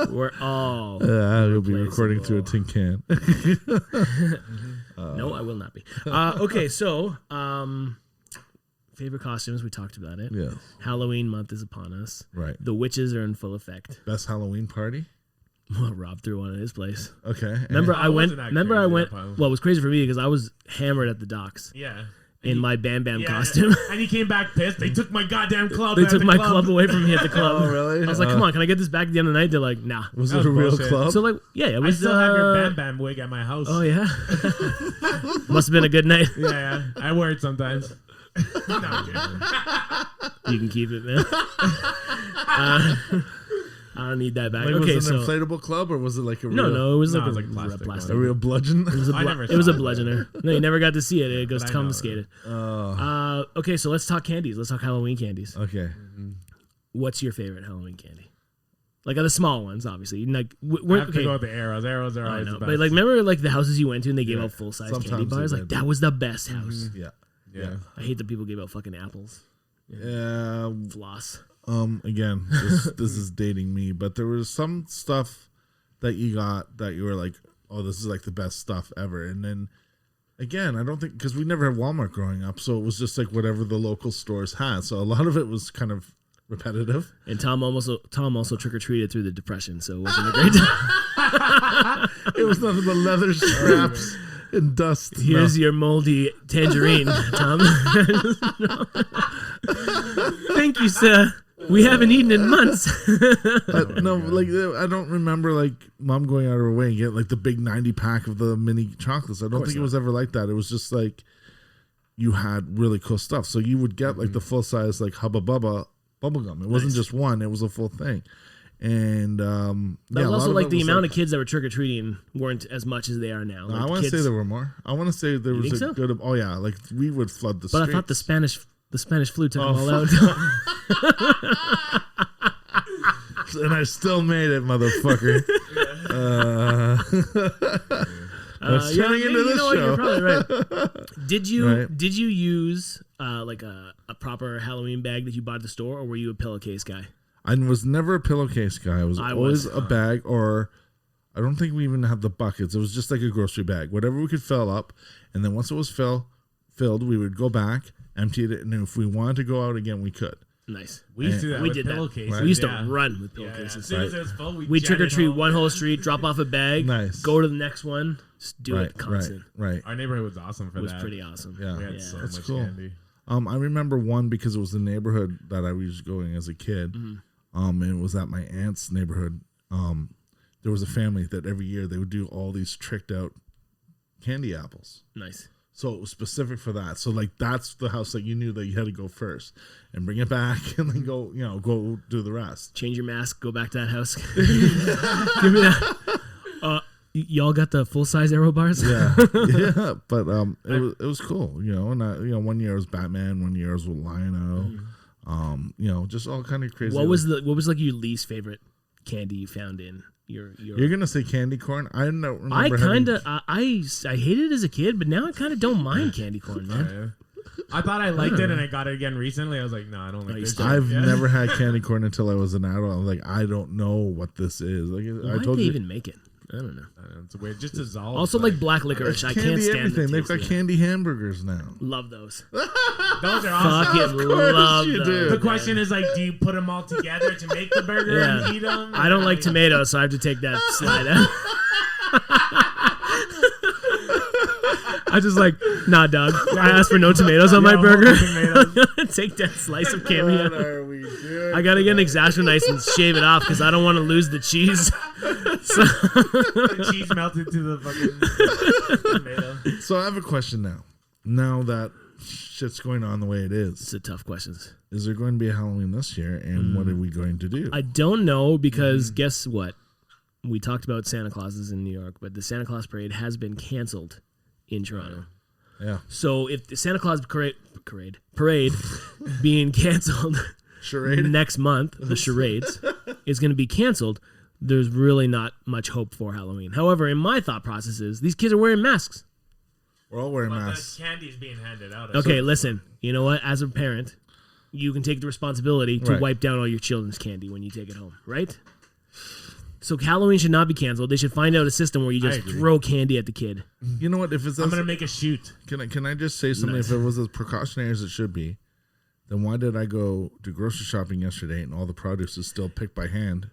S1: We're all.
S2: I'll be recording through a tin can.
S1: No, I will not be. Okay, so favorite costumes. We talked about it.
S2: Yes.
S1: Halloween month is upon us.
S2: Right.
S1: The witches are in full effect.
S2: Best Halloween party.
S1: Well, Rob threw one at his place.
S2: Okay.
S1: Remember, I went.
S3: wasn't that
S1: Remember, I
S3: crazy,
S1: went.
S3: that part.
S1: Well, it was crazy for me because I was hammered at the docks
S3: Yeah.
S1: in my Bam Bam
S3: Yeah,
S1: costume.
S3: And he came back pissed. They took my goddamn club.
S1: They
S3: at
S1: took
S3: the
S1: my club away from me at the club.
S2: Oh, really?
S1: I was like, "Come on, can I get this back at the end of the night?" They're like, "Nah."
S2: Was
S3: That
S2: it a
S3: was
S2: real
S3: bullshit.
S2: club?
S1: So like, yeah, it
S3: I
S1: was.
S3: still have your Bam Bam wig at my house.
S1: Oh yeah, must have been a good night.
S3: Yeah. I wear it sometimes. No, I'm kidding.
S1: You can keep it, man. I don't need that back.
S2: Like,
S1: Okay,
S2: was it an
S1: so
S2: inflatable club or was it like a real?
S1: no, it was
S3: No,
S1: like
S3: it was
S1: a
S3: like plastic
S1: plastic.
S2: a real bludgeon.
S1: It was a,
S3: I never
S1: it was
S3: saw
S1: a
S3: it,
S1: bludgeoner. No, you never got to see it. It goes
S3: But I know.
S1: confiscated. Okay, so let's talk candies. Let's talk Halloween candies.
S2: Okay.
S1: What's your favorite Halloween candy? Like the small ones, obviously. Like
S3: I
S1: we're,
S3: have to
S1: okay,
S3: go with the arrows. Arrows are
S1: I
S3: always
S1: know,
S3: the
S1: but
S3: best.
S1: like remember like the houses you went to and they gave out full size
S2: Sometimes
S1: candy
S2: they
S1: bars.
S2: did.
S1: Like that was the best house.
S2: Yeah.
S3: Yeah.
S1: I hate that people give out fucking apples.
S2: Yeah.
S1: Floss.
S2: Again, this is dating me, but there was some stuff that you got that you were like, oh, this is like the best stuff ever. And then again, I don't think, because we never had Walmart growing up, so it was just like whatever the local stores had. So a lot of it was kind of repetitive.
S1: And Tom also trick or treated through the Depression, so it wasn't a great time.
S2: It was none of the leather straps and dust.
S1: Here's your moldy tangerine, Tom. Thank you, sir. We haven't eaten in months.
S2: No, like I don't remember like mom going out of her way and get like the big 90 pack of the mini chocolates. I don't think it was ever like that. It was just like you had really cool stuff. So you would get like the full size like Hubba Bubba bubblegum. It wasn't just one, it was a full thing. And
S1: that was also like the amount of kids that were trick or treating weren't as much as they are now. Like
S2: I want to say there were more. I want to say there was a good. Oh yeah, like we would flood the streets.
S1: But I thought the Spanish flu took them all out.
S2: And I still made it, motherfucker. That's turning into this show.
S1: You're probably right. Did you use like a proper Halloween bag that you bought at the store, or were you a pillowcase guy?
S2: I was never a pillowcase guy. I was always a bag, or I don't think we even had the buckets. It was just like a grocery bag, whatever we could fill up. And then once it was filled, we would go back, empty it, and if we wanted to go out again, we could.
S1: Nice.
S3: We used to do that with pillowcases.
S1: Right. We used to run with pillowcases.
S3: As soon as it was full,
S1: we trick or treat one whole street, drop off a bag, go to the next one, just do it constant.
S2: Right.
S3: Our neighborhood was awesome for that.
S1: It was pretty awesome.
S2: Yeah.
S3: We had so
S2: That's
S3: much
S2: cool.
S3: candy.
S2: I remember one because it was the neighborhood that I was going as a kid. And it was at my aunt's neighborhood. There was a family that every year they would do all these tricked out candy apples.
S1: Nice.
S2: So it was specific for that. So like that's the house that you knew that you had to go first and bring it back and then go do the rest.
S1: Change your mask, go back to that house. Give me that. Y'all got the full size arrow bars?
S2: Yeah. Yeah. But it was cool, and 1 year it was Batman, 1 year it was Lion-O. Just all kind of crazy.
S1: What was like your least favorite candy you found in your
S2: You're gonna say candy corn? I don't remember.
S1: I hated it as a kid, but now I kind of don't mind candy corn, man.
S3: I thought I liked it, and I got it again recently. I was like, no, I don't like this.
S2: I've never had candy corn until I was an adult. I was like, I don't know what this is. Like,
S1: why did they even make it? I don't know.
S3: It's weird. Just dissolved.
S1: Also, like black licorice. I can't stand
S2: everything. They've got candy hamburgers now.
S1: Love those.
S3: Those are awesome.
S1: Fucking love those.
S3: The question is like, do you put them all together to make the burger and eat them?
S1: I don't like tomatoes, so I have to take that slide out. I just like, nah, dog. I asked for no tomatoes on my burger. Take that slice of cameo.
S2: What are we doing?
S1: I gotta get an X-Acto knife and shave it off because I don't want to lose the cheese.
S3: The cheese melted to the fucking tomato.
S2: So I have a question now. Now that shit's going on the way it is,
S1: it's a tough question.
S2: Is there going to be a Halloween this year, and what are we going to do?
S1: I don't know because guess what? We talked about Santa Clauses in New York, but the Santa Claus parade has been canceled in Toronto.
S2: Yeah.
S1: So if the Santa Claus parade being canceled next month, the charades is going to be canceled, there's really not much hope for Halloween. However, in my thought process is these kids are wearing masks.
S2: We're all wearing
S3: but
S2: masks.
S3: The candy's being handed out.
S1: Okay, listen. You know what? As a parent, you can take the responsibility to wipe down all your children's candy when you take it home, right? So Halloween should not be canceled. They should find out a system where you just throw candy at the kid.
S2: You know what? If it's
S3: I'm gonna make a shoot.
S2: Can I just say something? Nice. If it was as precautionary as it should be, then why did I go to grocery shopping yesterday and all the produce is still picked by hand?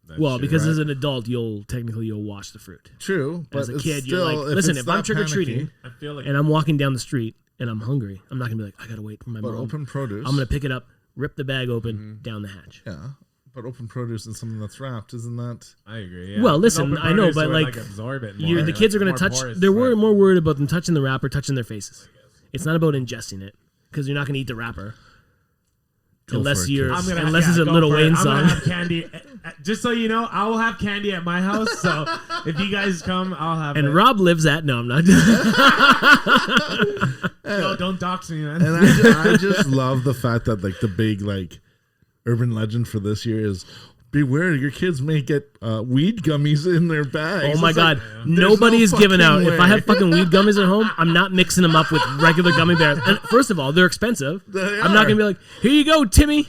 S1: Because as an adult, you'll wash the fruit.
S2: True, but
S1: as a kid,
S2: still,
S1: you're like, listen, if I'm trick or treating,
S3: I feel like
S1: and I'm walking down the street and I'm hungry, I'm not gonna be like, I gotta wait for my mom.
S2: Open produce.
S1: I'm gonna pick it up, rip the bag open, down the hatch.
S2: Yeah. But open produce and something that's wrapped, isn't that?
S3: I agree. Yeah.
S1: Well, listen, I know, but like
S3: absorb it more,
S1: the kids are going to touch. They're more worried about them touching the wrapper, touching their faces. It's not about ingesting it because you're not going to eat the wrapper unless it's a Little Wayne song.
S3: I'm gonna have candy. Just so you know, I will have candy at my house. So if you guys come, I'll have.
S1: And
S3: it.
S1: Rob lives at. No, I'm not.
S3: No, don't dox me, man.
S2: And I just love the fact that like the big like urban legend for this year is beware, your kids may get weed gummies in their bags.
S1: Oh my
S2: It's
S1: God.
S2: like,
S1: Nobody
S2: no
S1: is giving out.
S2: fucking
S1: If I
S2: way.
S1: have fucking weed gummies at home, I'm not mixing them up with regular gummy bears. And first of all, they're expensive.
S2: They
S1: I'm not
S2: are.
S1: going to be like, here you go, Timmy.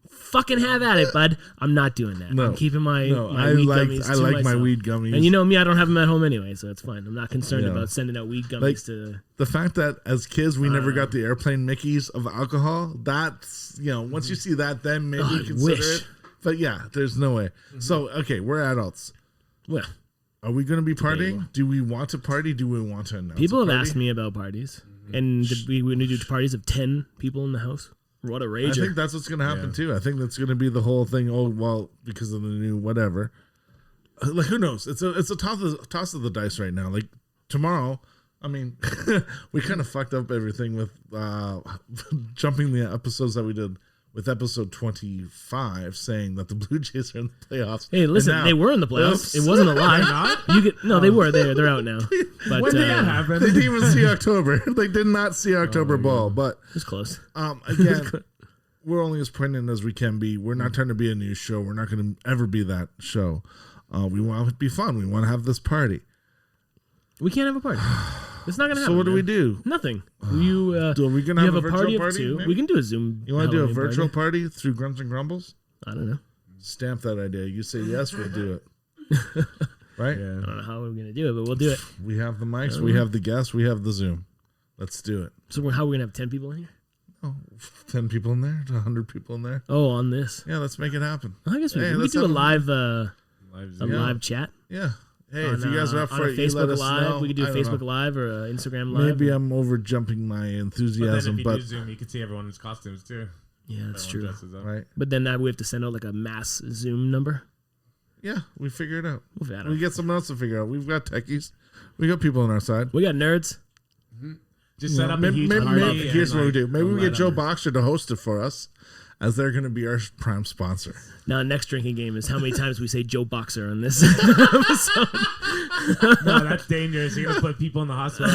S1: Fucking have at it, bud. I'm not doing that.
S2: No.
S1: I'm keeping my
S2: I
S1: weed
S2: like
S1: gummies
S2: I
S1: to
S2: like my
S1: myself.
S2: weed gummies.
S1: And you know me, I don't have them at home anyway, so it's fine. I'm not concerned
S2: Yeah.
S1: about sending out weed gummies
S2: Like,
S1: to...
S2: the fact that as kids we never got the airplane Mickeys of alcohol, that's, once you see that, then maybe
S1: Oh, I
S2: consider
S1: wish.
S2: it. But yeah, there's no way. So, okay, we're adults.
S1: Well,
S2: Are we going to be
S1: Debatable.
S2: partying? Do we want to party? Do we want to announce
S1: people
S2: a
S1: have
S2: party?
S1: asked me about parties. And did we going to do parties of 10 people in the house? What a rager.
S2: I think that's what's going to happen too. I think that's going to be the whole thing. Oh well, because of the new whatever. Like who knows? It's a toss of the dice right now. Like tomorrow, I mean, we kind of fucked up everything with jumping the episodes that we did with episode 25, saying that the Blue Jays are in the playoffs.
S1: Hey, listen,
S2: And now-
S1: they were in the playoffs. It wasn't a lie. They were. They're out now. But
S3: When did that
S2: They
S3: happen?
S2: didn't even see October. They did not see October ball, but.
S1: it was close.
S2: Again, we're only as poignant as we can be. We're not trying to be a news show. We're not going to ever be that show. We want it to be fun. We want to have this party.
S1: We can't have a party. It's not gonna happen.
S2: So what do we
S1: man.
S2: do?
S1: Nothing. You
S2: Are we going to
S1: you
S2: have,
S1: have
S2: a
S1: a
S2: virtual
S1: party
S2: party?
S1: of two.
S2: maybe?
S1: We can do a Zoom.
S2: You want to do a
S1: Halloween
S2: virtual
S1: party?
S2: party through Grunts and Grumbles?
S1: I don't know.
S2: Stamp that idea. You say yes, we'll do it. Right?
S1: I don't know how we're gonna do it, but we'll do it.
S2: We have the mics. We have the guests. We have the Zoom. Let's do it.
S1: So how are we gonna have 10 people in here?
S2: Oh, 10 people in there? 100 people in there?
S1: Oh, on this.
S2: Yeah, let's make it happen.
S1: I guess we
S2: Hey,
S1: could
S2: let's
S1: do a
S2: have a-
S1: live
S3: Zoom.
S1: live chat.
S2: Yeah. Hey,
S1: On,
S2: if you guys are up
S1: on
S2: for
S1: a
S2: it, you let
S1: Facebook
S2: us
S1: Live.
S2: know.
S1: We could do
S2: I
S1: a
S2: don't
S1: Facebook
S2: know.
S1: Live or a Instagram Live.
S2: Maybe I'm over jumping my
S3: But then
S2: enthusiasm,
S3: if you
S2: but
S3: do Zoom, you can see everyone's costumes too.
S1: Yeah, that's true.
S3: Everyone dresses up.
S2: right?
S1: But then we have to send out like a mass Zoom number.
S2: Yeah, we figure it out.
S1: We'll figure it out.
S2: We get someone else to figure out. We've got techies. We got people on our side.
S1: We got nerds.
S3: Just set up a
S2: Maybe,
S3: huge
S2: maybe,
S3: party.
S2: here's
S3: and,
S2: what we
S3: like,
S2: do. Maybe
S3: don't
S2: we
S3: let
S2: get Joe
S3: them-
S2: Boxer to host it for us, as they're going to be our prime sponsor.
S1: Now, next drinking game is how many times we say Joe Boxer on this episode.
S3: No, that's dangerous. You're gonna put people in the hospital.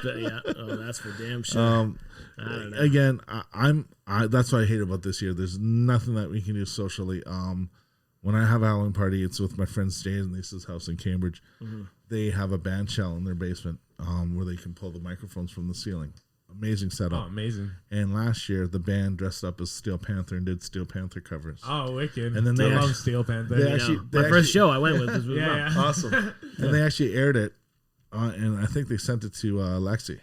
S1: But yeah, that's for damn sure. I don't know.
S2: Again, that's what I hate about this year. There's nothing that we can do socially. When I have a Halloween party, it's with my friend Stan and Lisa's house in Cambridge.
S1: Mm-hmm.
S2: They have a band shell in their basement where they can pull the microphones from the ceiling. Amazing
S3: Oh,
S2: setup.
S3: amazing.
S2: And last year, the band dressed up as Steel Panther and did Steel Panther covers.
S3: Oh, wicked.
S2: And then
S3: I
S2: they
S3: love
S2: actually-
S3: Steel Panther.
S2: they
S3: Yeah.
S2: actually-
S1: My first show I went with was with Rob.
S3: Yeah.
S2: Awesome. And they actually aired it, and I think they sent it to Lexi.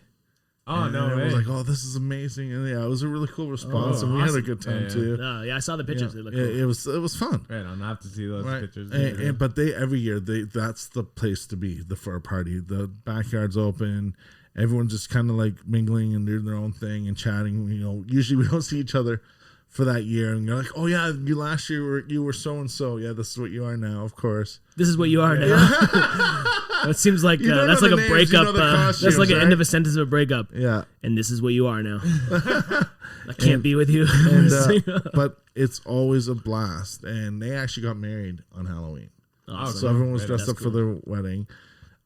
S3: Oh,
S2: And
S3: no
S2: it
S3: way.
S2: was like, oh, this is amazing. And yeah, it was a really cool response,
S3: Oh,
S2: and we had a
S3: awesome.
S2: good time
S3: Yeah.
S2: too.
S1: Yeah, I saw the pictures.
S2: Yeah,
S1: They look cool.
S2: it was fun.
S3: Right on. I have to see those
S2: Right.
S3: pictures.
S2: But they every year that's the place to be for a party. The backyard's open, everyone's just kind of like mingling and doing their own thing and chatting. Usually we don't see each other for that year, and you're like, oh yeah, you last year you were so and so. Yeah, this is what you are now, of course.
S1: This is what you are now. That seems like
S2: You don't
S1: that's
S2: know
S1: like
S2: the
S1: a
S2: names, you
S1: breakup.
S2: know the
S1: That's
S2: costumes,
S1: like an
S2: right?
S1: end of a sentence of a breakup.
S2: Yeah,
S1: And this is what you are now. I can't be with you.
S2: and but it's always a blast. And they actually got married on Halloween.
S1: Awesome.
S2: So everyone was
S3: Right,
S2: dressed
S1: that's
S2: up for their wedding.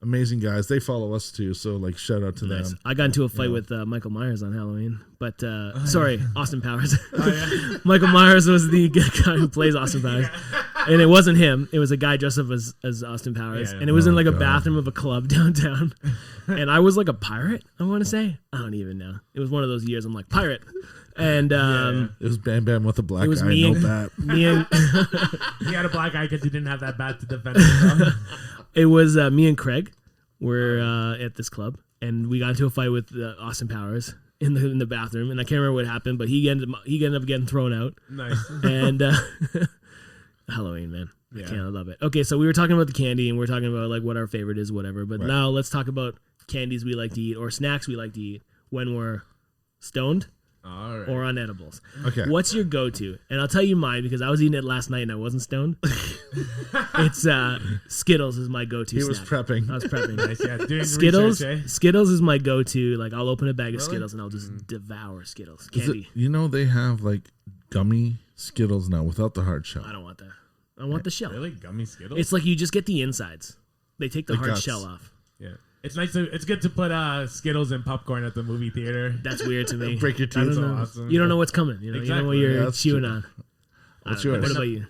S2: Amazing guys. They follow us too. So like shout out to
S1: Nice.
S2: them.
S1: I got into a fight with Michael Myers on Halloween, but sorry, Austin Powers.
S3: yeah.
S1: Michael Myers was the guy who plays Austin Powers, and it wasn't him. It was a guy dressed up as Austin Powers,
S3: Yeah.
S1: and it was in like a
S2: God.
S1: bathroom of a club downtown. And I was like a pirate. I want to say I don't even know. It was one of those years. I'm like pirate, and
S2: It was Bam Bam with a black
S1: it was
S2: guy,
S1: me
S2: no
S1: and
S2: bat.
S1: me and
S3: He had a black eye because he didn't have that bat to defend himself.
S1: it was me and Craig were at this club, and we got into a fight with Austin Powers in the bathroom, and I can't remember what happened, but he ended up getting thrown out.
S3: Nice.
S1: And Halloween, man,
S3: Yeah.
S1: I love it. Okay, so we were talking about the candy, and we're talking about like what our favorite is, whatever. But now let's talk about candies we like to eat or snacks we like to eat when we're stoned
S3: All right.
S1: or on edibles.
S2: Okay.
S1: What's your go-to? And I'll tell you mine because I was eating it last night and I wasn't stoned. It's Skittles is my go-to.
S2: He was
S1: snack.
S2: prepping.
S1: I was prepping.
S3: Nice. Yeah. Doing
S1: Skittles,
S3: research, eh?
S1: Skittles is my go-to. Like I'll open a bag of
S2: Really?
S1: Skittles and I'll just devour Skittles.
S2: Is it-
S1: Candy.
S2: they have like gummy Skittles now without the hard shell.
S1: I don't want that. I want the shell.
S3: Really? Gummy Skittles?
S1: It's like you just get the insides. They take the
S2: The
S1: hard
S2: guts.
S1: shell off.
S3: yeah. It's nice. It's good to put Skittles and popcorn at the movie theater.
S1: That's weird to me.
S2: Break your
S1: I don't
S2: teeth.
S1: know.
S3: awesome.
S1: You don't know what's coming. You know what
S3: Exactly.
S1: you're
S2: Yeah, that's
S1: chewing
S2: true.
S1: on.
S2: What's
S1: What
S2: yours?
S1: about you?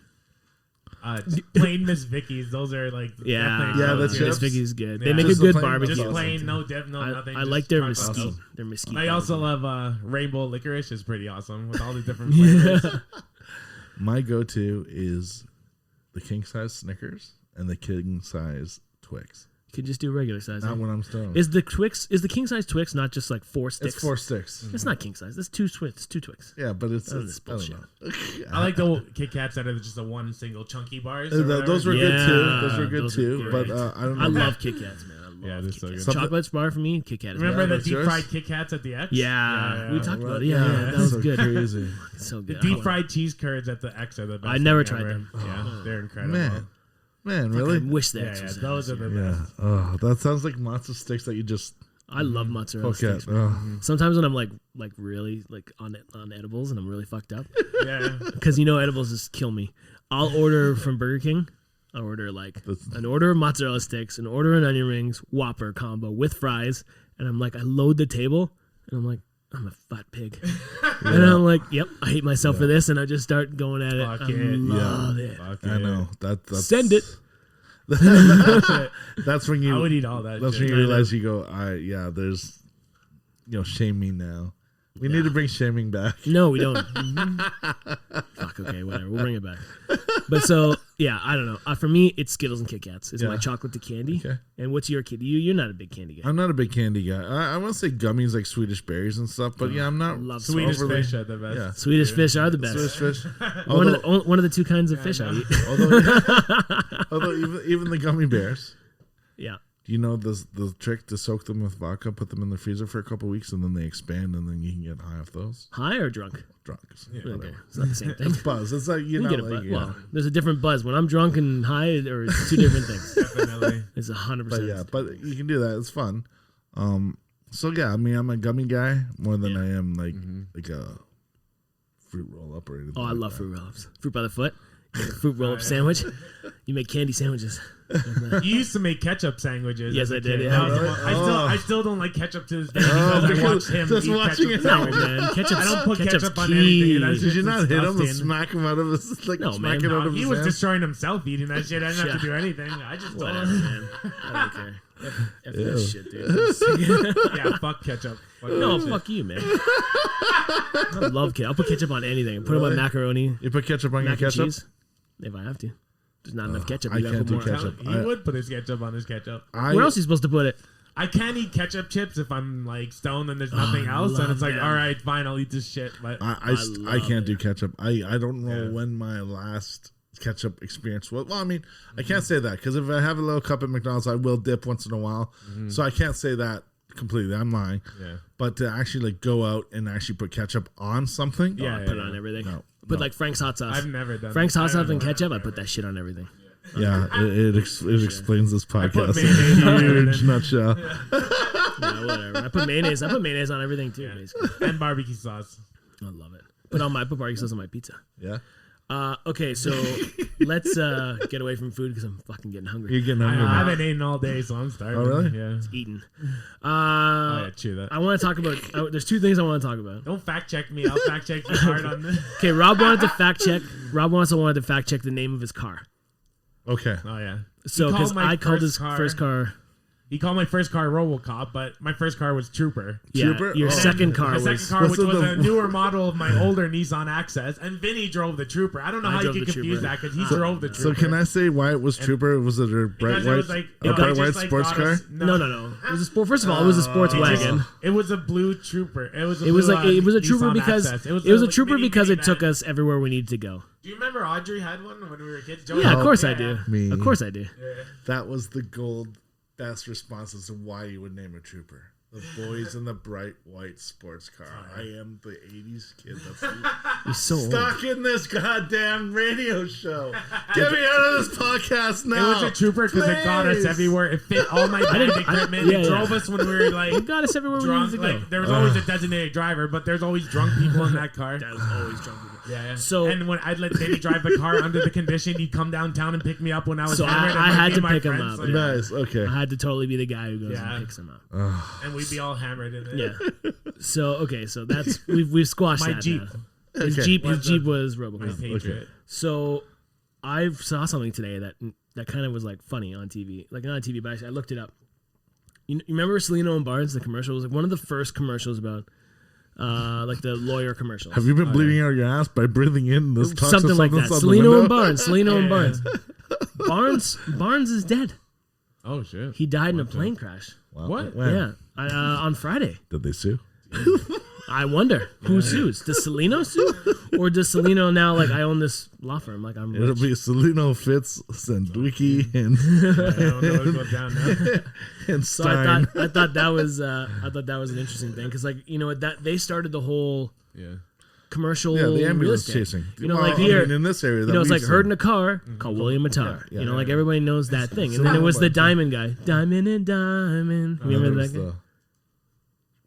S3: Plain Miss Vicky's. Those are like
S1: Yeah,
S2: Yeah,
S1: Miss
S2: chips.
S1: Vicky's good.
S3: Yeah.
S1: They make
S2: Just
S1: a good
S2: the plain-
S1: barbecue.
S3: just
S2: Awesome.
S3: plain, no dip, no nothing.
S1: I
S3: just
S1: like their
S3: crunch
S1: mesquite.
S3: awesome.
S1: Their mesquite.
S3: I also
S1: barbecue.
S3: love rainbow licorice. Is pretty awesome with all the different flavors.
S2: My go-to is the king size Snickers and the king size Twix.
S1: You could just do regular size.
S2: Not when I'm stoned.
S1: Is the king size Twix not just like 4 sticks?
S2: It's 4 sticks.
S1: It's not king size. It's two Twix.
S2: Yeah, but it's
S1: This
S2: I don't
S1: bullshit.
S2: know.
S3: I like the Kit Kats that are just a one single chunky bars.
S2: Those were
S1: Yeah,
S2: good too. Those were good
S1: those are
S2: too.
S1: great.
S2: But I don't know.
S1: I love Kit Kats, man. I love
S3: Yeah, they're so
S1: Kit Kats.
S3: good.
S1: Chocolate bar for me, Kit Kat. Is
S3: Remember
S1: my
S3: the
S2: that's
S3: deep
S2: yours?
S3: fried Kit Kats at the X?
S1: Yeah, we talked about it.
S2: Yeah,
S1: Yeah, that was
S2: so
S1: good.
S2: crazy.
S1: So
S3: The
S1: good.
S3: deep fried cheese curds at the X are the best.
S1: I never
S3: thing
S1: tried
S3: ever.
S1: them.
S3: Yeah, they're incredible.
S2: Man,
S1: I
S2: really?
S1: wish
S3: Yeah,
S1: that.
S3: yeah,
S1: was
S3: those are the
S2: Yeah.
S3: best.
S2: Oh, that sounds like matzo sticks that you just
S1: I love mozzarella
S2: poke at.
S1: sticks. Man.
S2: Oh.
S1: Sometimes when I'm like really like on edibles and I'm really fucked up,
S3: Yeah.
S1: because edibles just kill me. I'll order from Burger King. I'll order like an order of mozzarella sticks, an order of onion rings, Whopper combo with fries, and I'm like, I load the table, and I'm like, I'm a fat pig, and I'm like, yep, I hate myself for this, and I just start going at it.
S3: Fuck
S1: I
S3: it.
S1: love it.
S3: Fuck
S2: I
S3: it.
S2: know. That's
S1: Send it.
S2: That's when you
S3: I would eat all that.
S2: that's
S3: shit.
S2: when you realize you go, there's shaming now. We need to bring shaming back.
S1: No, we don't. Fuck. Okay, whatever. We'll bring it back. But so yeah, I don't know. For me, it's Skittles and Kit Kats. It's
S2: Yeah.
S1: my chocolate to candy.
S2: Okay.
S1: And what's your kid? You're not a big candy guy.
S2: I'm not a big candy guy. I want to say gummies like Swedish berries and stuff, but I'm not
S1: Love
S3: Swedish
S2: overly-
S3: fish are the best.
S2: Yeah.
S1: Swedish fish are the best.
S2: Swedish fish.
S1: One of the two kinds of fish I eat.
S2: although even the gummy bears.
S1: Yeah.
S2: You know the trick to soak them with vodka, put them in the freezer for a couple weeks, and then they expand, and then you can get high off those.
S1: High or drunk?
S2: Drunks.
S1: Okay. It's not the same thing.
S2: It's buzz. It's like
S1: You can get a buzz.
S2: yeah.
S1: Well, there's a different buzz. When I'm drunk and high, or it's two different things.
S3: Definitely.
S1: It's 100%.
S2: But yeah, but you can do that. It's fun. So yeah, I mean, I'm a gummy guy more than I am like a fruit roll up or anything.
S1: Oh, I
S2: like
S1: love
S2: that.
S1: fruit roll-ups. Fruit by the foot. You make a fruit roll-up sandwich. You make candy sandwiches.
S3: You used to make ketchup sandwiches.
S1: Yes,
S3: as a
S1: I did,
S3: kid.
S1: yeah.
S3: That was the
S2: Really?
S3: one- I still don't like ketchup to this day because I watched him
S2: just
S3: eat
S2: watching
S3: ketchup
S2: it.
S1: No,
S3: sandwiches.
S1: man. Ketchup's,
S3: I don't put
S1: ketchup's
S3: ketchup on
S1: key.
S3: anything. That's
S2: Did
S3: just
S2: you not hit him and
S3: disgusting.
S2: smack him out of his
S1: No,
S2: smack
S1: man.
S2: it out of
S3: He
S2: his
S3: was
S2: hand?
S3: destroying himself eating that shit. I didn't have to
S1: Yeah.
S3: do anything. I just told
S1: Whatever,
S3: him.
S1: man. I don't care. F
S2: Ew.
S1: that shit, dude.
S3: Yeah, fuck ketchup. Fuck
S1: No,
S3: that shit.
S1: fuck you, man. I love ketchup. I'll put ketchup on anything. Put it on
S2: Really?
S1: macaroni,
S2: You put ketchup on your
S1: mac and
S2: ketchup?
S1: cheese. If I have to. There's not enough ketchup.
S2: I
S1: You gotta
S2: can't
S1: put
S2: do
S1: more.
S2: ketchup.
S3: He would put his ketchup on his ketchup.
S1: Where else are you supposed to put it?
S3: I can't eat ketchup chips if I'm like stoned and there's nothing else, and it's like,
S1: them.
S3: all right, fine, I'll eat this shit. But
S2: I
S1: love
S2: can't do
S1: it.
S2: ketchup. I don't know
S3: Yeah.
S2: when my last ketchup experience was. Well, I mean, I can't say that because if I have a little cup at McDonald's, I will dip once in a while. So I can't say that completely. I'm lying.
S3: yeah,
S2: But to actually like go out and actually put ketchup on something,
S3: Yeah,
S1: I put it on everything.
S2: No,
S1: Put
S2: no.
S1: like Frank's hot sauce.
S3: I've never done
S1: Frank's hot
S3: I
S1: sauce
S3: don't
S1: and
S3: know.
S1: ketchup. I put that shit on everything.
S2: yeah, it explains this
S3: put
S2: podcast
S3: mayonnaise
S2: in
S3: on
S2: a
S3: it
S2: huge
S3: and-
S2: nutshell.
S1: Yeah, whatever. I put mayonnaise. I put mayonnaise on everything too. Basically,
S3: and barbecue sauce.
S1: I love it. Put barbecue sauce on my pizza.
S2: Yeah,
S1: Okay, so let's get away from food because I'm fucking getting hungry.
S2: you're getting
S3: I
S2: hungry. now.
S3: haven't eaten all day, so I'm starving.
S2: Oh, really?
S3: Yeah.
S1: Eating.
S3: Oh, yeah, chew that.
S1: I want to talk about. There's two things I want to talk about.
S3: Don't fact check me. I'll fact check you hard on this.
S1: Okay, Rob wanted to fact check. Rob also wanted to fact check the name of his car.
S2: Okay,
S3: Oh yeah.
S1: So
S3: He called
S1: because
S3: my
S1: I called
S3: first
S1: his first car.
S3: He called my first car RoboCop, but my first car was Trooper.
S1: Yeah,
S2: Trooper?
S1: your
S2: Oh.
S1: second car
S3: My
S1: was.
S3: second car,
S2: what's
S3: which was
S2: the-
S3: a newer model of my older Nissan Access, and Vinny drove the Trooper. I don't know
S1: I
S3: how you
S1: drove
S3: can
S1: the
S3: confuse
S1: Trooper.
S3: that because he drove the
S2: so
S3: Trooper.
S2: can I say why it was Trooper? Was it a bright
S3: Because it
S2: white,
S3: was like
S2: a
S3: I
S2: bright
S3: just,
S2: white
S3: like,
S2: sports
S3: got
S2: car?
S3: us-
S1: No. It was a sport. First of all, it was a sports wagon.
S3: It was a blue Trooper. It was. A
S1: It was
S3: blue,
S1: like it was a trooper
S3: Nissan
S1: because
S3: Access.
S1: it was a
S3: like,
S1: trooper
S3: mini
S1: because it
S3: minivan.
S1: took us everywhere we needed to go.
S3: Do you remember Audrey had one when we were kids? Joey?
S1: Yeah, of course I
S3: Yeah.
S1: do.
S2: Me.
S1: Of course I do.
S2: That was the gold best response as to why you would name a trooper. The boys in the bright white sports car. I am the 80s kid that's
S1: You're so old.
S2: stuck in this goddamn radio show. Get me out of this podcast
S3: It
S2: now.
S3: was a Trooper because it got us
S2: Please.
S3: everywhere. It fit all my band equipment.
S1: yeah,
S3: It
S1: yeah.
S3: drove us when we were like
S1: It got us everywhere we
S3: drunk.
S1: needed to go.
S3: Like there was always a designated driver, but there's always drunk people in that car.
S1: That was always drunk.
S3: Yeah.
S1: So-
S3: and when I'd let Vinny drive the car under the condition, he'd come downtown and pick me up when I was
S1: So
S3: hammered.
S1: I
S3: and, like,
S1: had
S3: me
S1: to
S3: and my
S1: pick him
S3: friends,
S1: up,
S3: like,
S1: yeah.
S2: Nice. Okay.
S1: I had to totally be the guy who goes
S3: Yeah.
S1: and picks them up.
S3: and we'd be all hammered in it.
S1: Yeah. So okay, so that's we've squashed
S3: My
S1: that.
S3: Jeep.
S1: now. His
S2: Okay.
S1: Jeep was
S3: My
S1: RoboCop.
S3: Patriot.
S1: So I saw something today that kind of was like funny on TV. Like not on TV, but I looked it up. You remember Celino and Barnes, the commercial? It was like one of the first commercials about like the lawyer commercials.
S2: Have you been bleeding out your ass by breathing in this toxic
S1: Something like that.
S2: substance on the
S1: Celino
S2: window?
S1: and Barnes. Celino and Barnes. Barnes is dead.
S3: Oh shit.
S1: He died in a plane crash.
S2: Wow.
S3: What?
S2: When?
S1: Yeah, on Friday.
S2: Did they sue?
S1: I wonder who sues. Does Celino sue, or does Celino now like I own this law firm? Like I'm.
S2: It'll
S1: Rich.
S2: be Celino, Fitz, Sandwicki, and
S3: I don't know what goes down now.
S2: and
S1: So
S2: Stein.
S1: I thought that was an interesting thing because like that they started the whole
S3: Yeah.
S1: commercial
S2: Yeah, the
S1: real
S2: ambulance
S1: estate.
S2: chasing.
S1: You know,
S2: Well,
S1: like
S2: I
S1: here,
S2: mean, in this area,
S1: you know, it's
S2: that
S1: like
S2: we've
S1: heard
S2: seen.
S1: in a car, call William Attar.
S2: Yeah,
S1: you know,
S2: yeah,
S1: like
S2: yeah.
S1: everybody knows that thing. And
S2: So
S1: then it
S2: that
S1: was the
S2: was-
S1: diamond guy, Diamond and Diamond.
S2: Yeah,
S1: Remember
S2: there
S1: that
S2: was
S1: guy?
S2: the,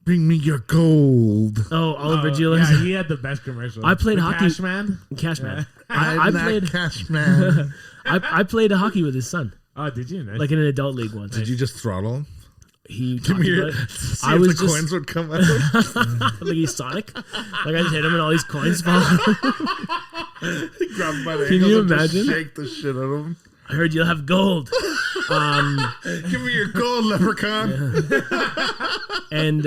S2: bring me your gold.
S1: Oh, Oliver
S3: Oh,
S1: Gillis.
S3: Yeah, he had the best commercial.
S1: I played
S3: The
S1: hockey-
S3: Cash Man.
S1: Cashman.
S2: I'm
S1: I
S2: not
S1: played.
S2: cash man.
S1: I played hockey with his son,
S3: Oh, did you? Nice.
S1: like in an adult league once.
S2: Did you just throttle him?
S1: He
S2: Give
S1: talked
S2: me your.
S1: about it.
S2: See
S1: I
S2: if
S1: was
S2: the
S1: just-
S2: coins would come out.
S1: like he's Sonic. Like I just hit him and all these coins fall.
S2: Grab him by the
S1: Can
S2: ankles
S1: you
S2: and just
S1: imagine?
S2: shake the shit out of him.
S1: I heard you'll have gold.
S2: Give me your gold, leprechaun.
S1: And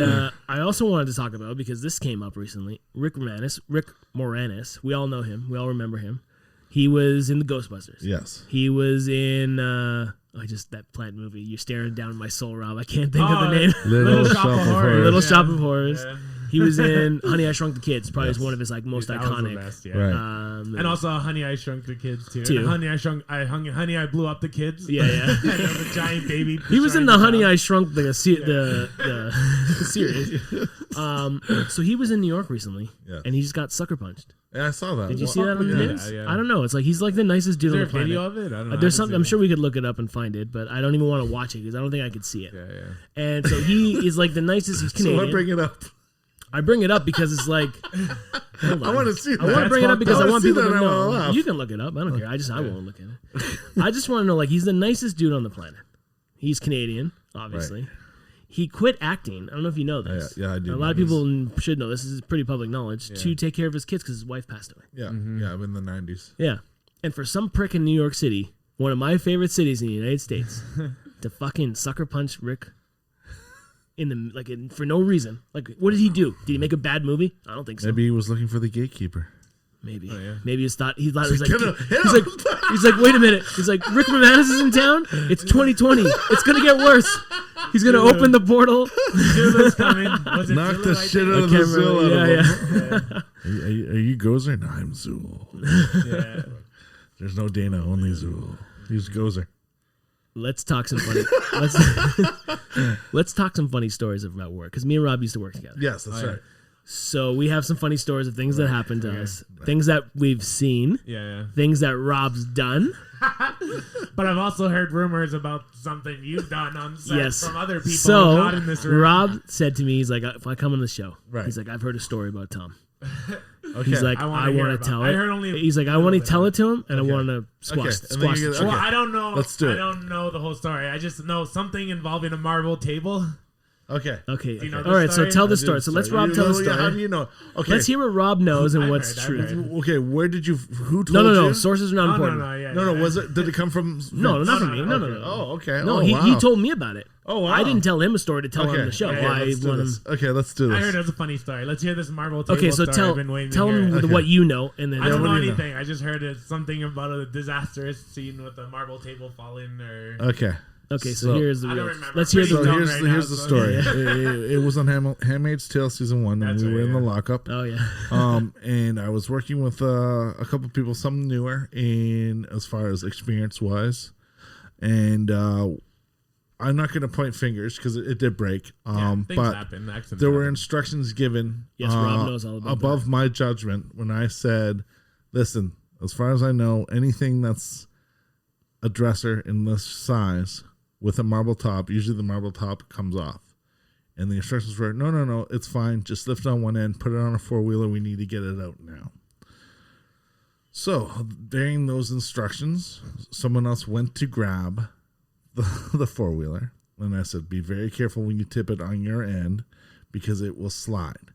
S1: I also wanted to talk about, because this came up recently, Rick Moranis. We all know him. We all remember him. He was in the Ghostbusters.
S2: Yes.
S1: He was in that plant movie. You're staring down my soul, Rob. I can't think of the name.
S2: Little Shop of Horrors.
S1: Little
S3: Yeah.
S1: Shop of Horrors.
S3: Yeah.
S1: He was in Honey, I Shrunk the Kids. Probably
S2: Yes.
S1: one of his like most
S3: That was the
S1: iconic.
S3: best, yeah.
S2: Right.
S3: And also Honey, I Shrunk the Kids too.
S1: Too.
S3: And Honey, I Blew Up the Kids.
S1: Yeah, yeah.
S3: And the giant baby.
S1: He was in the
S3: trying to
S1: Honey,
S3: jump.
S1: I Shrunk the series. So he was in New York recently,
S2: Yeah.
S1: and he just got sucker punched.
S2: Yeah, I saw that.
S1: Did you
S2: Well,
S1: see that on the
S3: yeah,
S1: news?
S3: yeah.
S1: I don't know. It's like he's like the nicest dude
S3: Is
S1: on
S3: there
S1: the
S3: a
S1: planet.
S3: video of it? I don't know.
S1: There's something. I'm sure we could look it up and find it, but I don't even want to watch it because I don't think I could see it.
S3: Yeah, yeah.
S1: And so he is like the nicest. He's
S2: So
S1: Canadian.
S2: I bring it up.
S1: I bring it up because it's like. Hold on.
S2: I want to see that.
S1: I want to bring it up because I
S2: wanna
S1: want
S2: see
S1: people
S2: that
S1: to
S2: and I wanna
S1: know.
S2: laugh.
S1: You can look it up. I don't care. I won't look at it. I just want to know, like, he's the nicest dude on the planet. He's Canadian, obviously.
S2: Right.
S1: He quit acting. I don't know if you know this.
S2: Yeah, I do
S1: A
S2: know
S1: lot of
S2: this.
S1: people should know this. This is pretty public knowledge to take care of his kids because his wife passed away.
S2: Yeah, yeah, I'm in the 90s.
S1: Yeah. And for some prick in New York City, one of my favorite cities in the United States, to fucking sucker punch Rick for no reason. Like, what did he do? Did he make a bad movie? I don't think so.
S2: Maybe he was looking for the gatekeeper.
S1: Maybe.
S3: Oh, yeah.
S1: Maybe he thought it was like
S2: Get him, hit
S1: he's
S2: him.
S1: like, wait a minute. He's like, Rick Moranis is in town? It's 2020. It's gonna get worse. He's gonna open the portal.
S3: Zula's coming. Was it
S2: Knock
S3: Zula
S2: the
S3: right
S2: shit
S3: there?
S2: out of the Zul out
S1: Yeah,
S2: of him.
S1: yeah.
S2: Are you Gozer? No, I'm Zul.
S3: Yeah.
S2: There's no Dana, only Zul. He's Gozer.
S1: Let's talk some funny let's talk some funny stories about work. Because me and Rob used to work together.
S2: Yes, that's
S3: yeah.
S2: right.
S1: So we have some funny stories of things that happened to us. Things that we've seen.
S3: Yeah,
S1: Things that Rob's done.
S3: yeah. But I've also heard rumors about something you've done on set
S1: Yes.
S3: from other people
S1: So
S3: not in this room.
S1: Rob said to me, he's like, if I come on the show,
S2: Right.
S1: he's like, I've heard a story about Tom.
S2: Okay.
S1: He's like,
S3: I
S1: I
S3: wanna hear
S1: want
S3: about
S1: to tell
S3: it. I
S1: it.
S3: heard only
S1: He's like, I
S3: a
S1: want to
S3: little
S1: tell
S3: bit.
S1: it to him, and
S2: Okay.
S1: I want to squash,
S2: Okay, and then
S1: squash
S2: you
S1: the
S2: get-
S1: shit.
S3: Well,
S2: Okay.
S3: I don't know.
S2: Let's do it.
S3: I don't know the whole story. I just know something involving a marble table.
S2: Okay.
S1: Okay.
S3: you know
S1: All
S3: the
S1: right. So
S3: story?
S1: tell the
S2: I
S1: story.
S2: do,
S1: So let's
S2: sorry.
S1: Rob tell the
S2: Yeah, How do
S1: story.
S2: you know? Okay.
S1: Let's hear what Rob knows and
S3: I've
S1: what's
S3: heard, I've
S1: true.
S3: heard.
S2: Okay, where did you? Who told
S1: No, no,
S2: you?
S1: no. Sources are not
S3: Oh,
S1: important.
S3: no, yeah.
S2: No,
S3: yeah.
S2: was it? Did it come from?
S1: No, not from
S3: no,
S1: me.
S3: no,
S1: No, no, no.
S2: Oh, okay.
S1: No,
S2: oh,
S1: he
S2: wow.
S1: told me about it.
S2: Oh, wow.
S1: I didn't tell him a story to tell him on the show.
S3: Yeah,
S1: Why
S2: let's do
S1: want him?
S2: this. Okay, let's do
S3: I heard
S2: this.
S3: it was a funny story. Let's hear this marble table
S1: Okay, so
S3: story.
S1: tell
S3: I've been waiting to
S1: tell
S3: hear
S1: him
S3: it.
S2: Okay.
S1: what you know, and then
S3: I don't know
S2: what do you know?
S3: anything. I just heard it something about a disastrous scene with a marble table falling or.
S2: Okay.
S1: Okay, so
S2: So-
S1: here's the
S3: I don't
S1: real.
S3: remember.
S1: Let's hear
S3: Pretty
S2: So
S1: the.
S3: dumb
S2: here's
S3: right
S2: the
S3: now,
S2: here's the
S3: so-
S2: story.
S3: Yeah.
S2: It was on Handmaid's Tale season 1, and
S3: That's
S2: we were
S3: right,
S2: in the
S3: yeah.
S2: lockup.
S1: Oh yeah.
S2: And I was working with a couple people, some newer in as far as experience wise, and I'm not going to point fingers because it did break.
S3: Things
S2: But
S3: happen. Accidents
S2: there were
S3: happen.
S2: instructions given.
S1: Yes, Rob knows all about
S2: above my judgment when I said, "Listen, as far as I know, anything that's a dresser in this size with a marble top, usually the marble top comes off." And the instructions were, no, it's fine. Just lift on one end, put it on a 4-wheeler. We need to get it out now. So, bearing those instructions, someone else went to grab the 4-wheeler. And I said, be very careful when you tip it on your end because it will slide.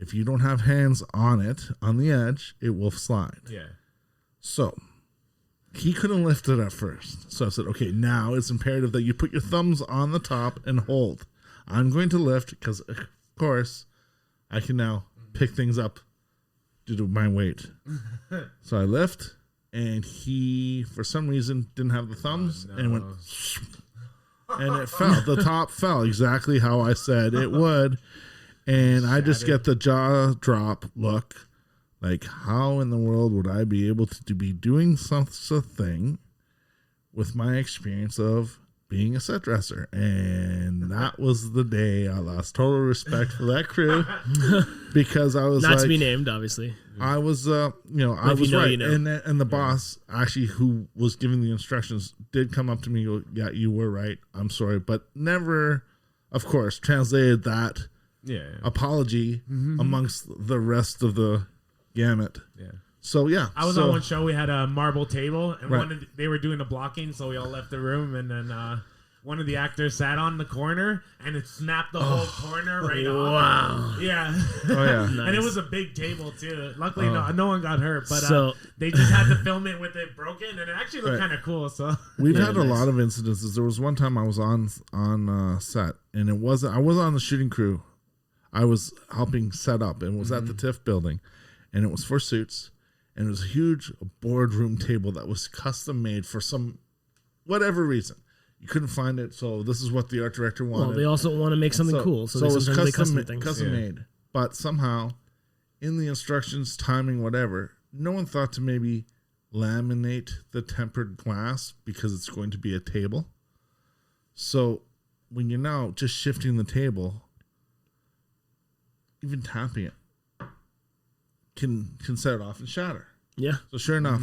S2: If you don't have hands on it, on the edge, it will slide.
S3: Yeah.
S2: So he couldn't lift it at first. So I said, okay, now it's imperative that you put your thumbs on the top and hold. I'm going to lift because, of course, I can now pick things up due to my weight. So I lift, and he, for some reason, didn't have the thumbs and went, and it fell. The top fell exactly how I said it would. And I just get the jaw drop look. Like, how in the world would I be able to be doing such a thing with my experience of being a set dresser? And that was the day I lost total respect for that crew because I was
S1: not
S2: like,
S1: to be named, obviously.
S2: I was, I was right. And the boss, actually, who was giving the instructions, did come up to me and go, yeah, you were right. I'm sorry. But never, of course, translated that apology amongst the rest of the gamut. Yeah. So
S3: I was on one show. We had a marble table, and they were doing the blocking, so we all left the room, and then one of the actors sat on the corner, and it snapped the whole corner right off.
S1: Wow.
S3: Yeah.
S2: Oh yeah.
S3: Nice. And it was a big table too. Luckily, no one got hurt, but they just had to film it with it broken, and it actually looked kind of cool. So
S2: we've had a lot of incidences. There was one time I was on set, and I wasn't on the shooting crew. I was helping set up, and was at the TIFF building, and it was for suits, and it was a huge boardroom table that was custom made for some whatever reason. You couldn't find it, so this is what the art director wanted.
S1: Well, they also want to make something cool, so
S2: it was
S1: custom things.
S2: Custom made. But somehow, in the instructions, timing, whatever, no one thought to maybe laminate the tempered glass because it's going to be a table. So when you're now just shifting the table, even tapping it can set it off and shatter.
S1: Yeah.
S2: So sure enough,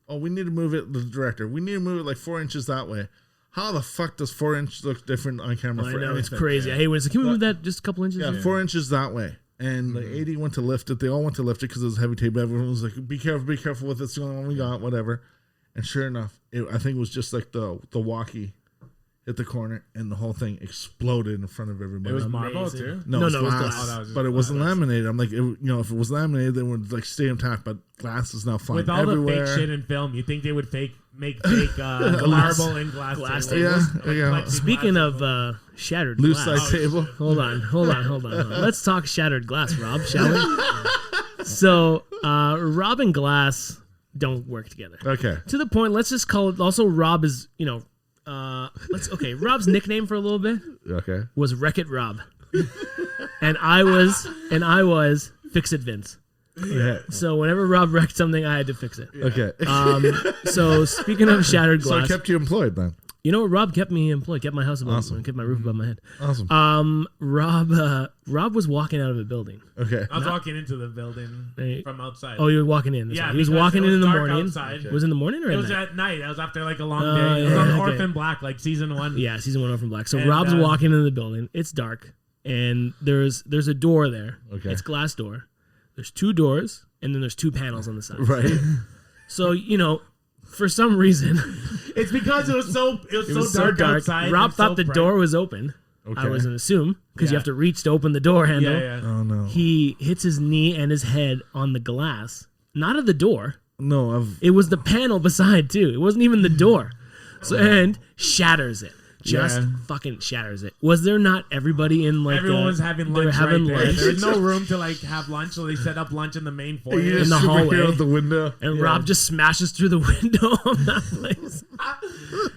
S2: we need to move it, the director, we need to move it like 4 inches that way. How the fuck does 4 inches look different on camera?
S1: I know, it's crazy. I hate when it's like, can we move that just a couple inches?
S2: Yeah, 4 inches that way. And the 80 went to lift it. They all went to lift it because it was a heavy table. Everyone was like, be careful with it. It's the only one we got, whatever. And sure enough, I think it was just like the walkie hit the corner, and the whole thing exploded in front of everybody.
S3: It was marble too?
S2: No, it was glass. But it wasn't laminated. I'm like, if it was laminated, then it would like stay intact. But glass is now flying
S3: with all
S2: everywhere.
S3: the fake shit in film, you think they would make fake marble and glass tables?
S2: Yeah.
S1: Speaking of shattered
S2: loose
S1: glass,
S2: side table.
S1: Hold on. Let's talk shattered glass, Rob, shall we? So Rob and glass don't work together.
S2: Okay.
S1: To the point, let's just call it. Also, Rob is Rob's nickname for a little bit was Wreck-It Rob, and I was Fix It Vince.
S2: Yeah.
S1: So whenever Rob wrecked something, I had to fix it.
S2: Okay.
S1: So speaking of shattered glass,
S2: so it kept you employed then.
S1: You know what? Rob kept me employed, kept my house above, kept my roof above my head.
S2: Awesome.
S1: Rob was walking out of a building.
S2: Okay.
S3: I was walking into the building from outside.
S1: Oh, you were walking in.
S3: Yeah,
S1: he was walking in the morning.
S3: Outside.
S1: It was in the morning or
S3: it was
S1: night?
S3: at night. I was after like a long day. It was on Orphan Black, like season 1.
S1: Yeah, season 1 Orphan Black. So Rob's walking into the building. It's dark, and there's a door there.
S2: Okay.
S1: It's glass door. There's 2 doors, and then there's 2 panels on the side.
S2: Right.
S1: So for some reason,
S3: it's because it was so dark outside.
S1: Rob thought the door was open.
S2: Okay.
S1: I was going to assume because you have to reach to open the door handle.
S3: Yeah.
S2: Oh no.
S1: He hits his knee and his head on the glass, not of the door.
S2: No,
S1: it was the panel beside too. It wasn't even the door. So and shatters it. Just fucking shatters it. Was there not everybody in like
S3: everyone was having lunch right there?
S1: lunch.
S3: There was no room to like have lunch, so they set up lunch in the main foyer
S1: in the hallway
S2: out the window.
S1: And Rob just smashes through the window of that place.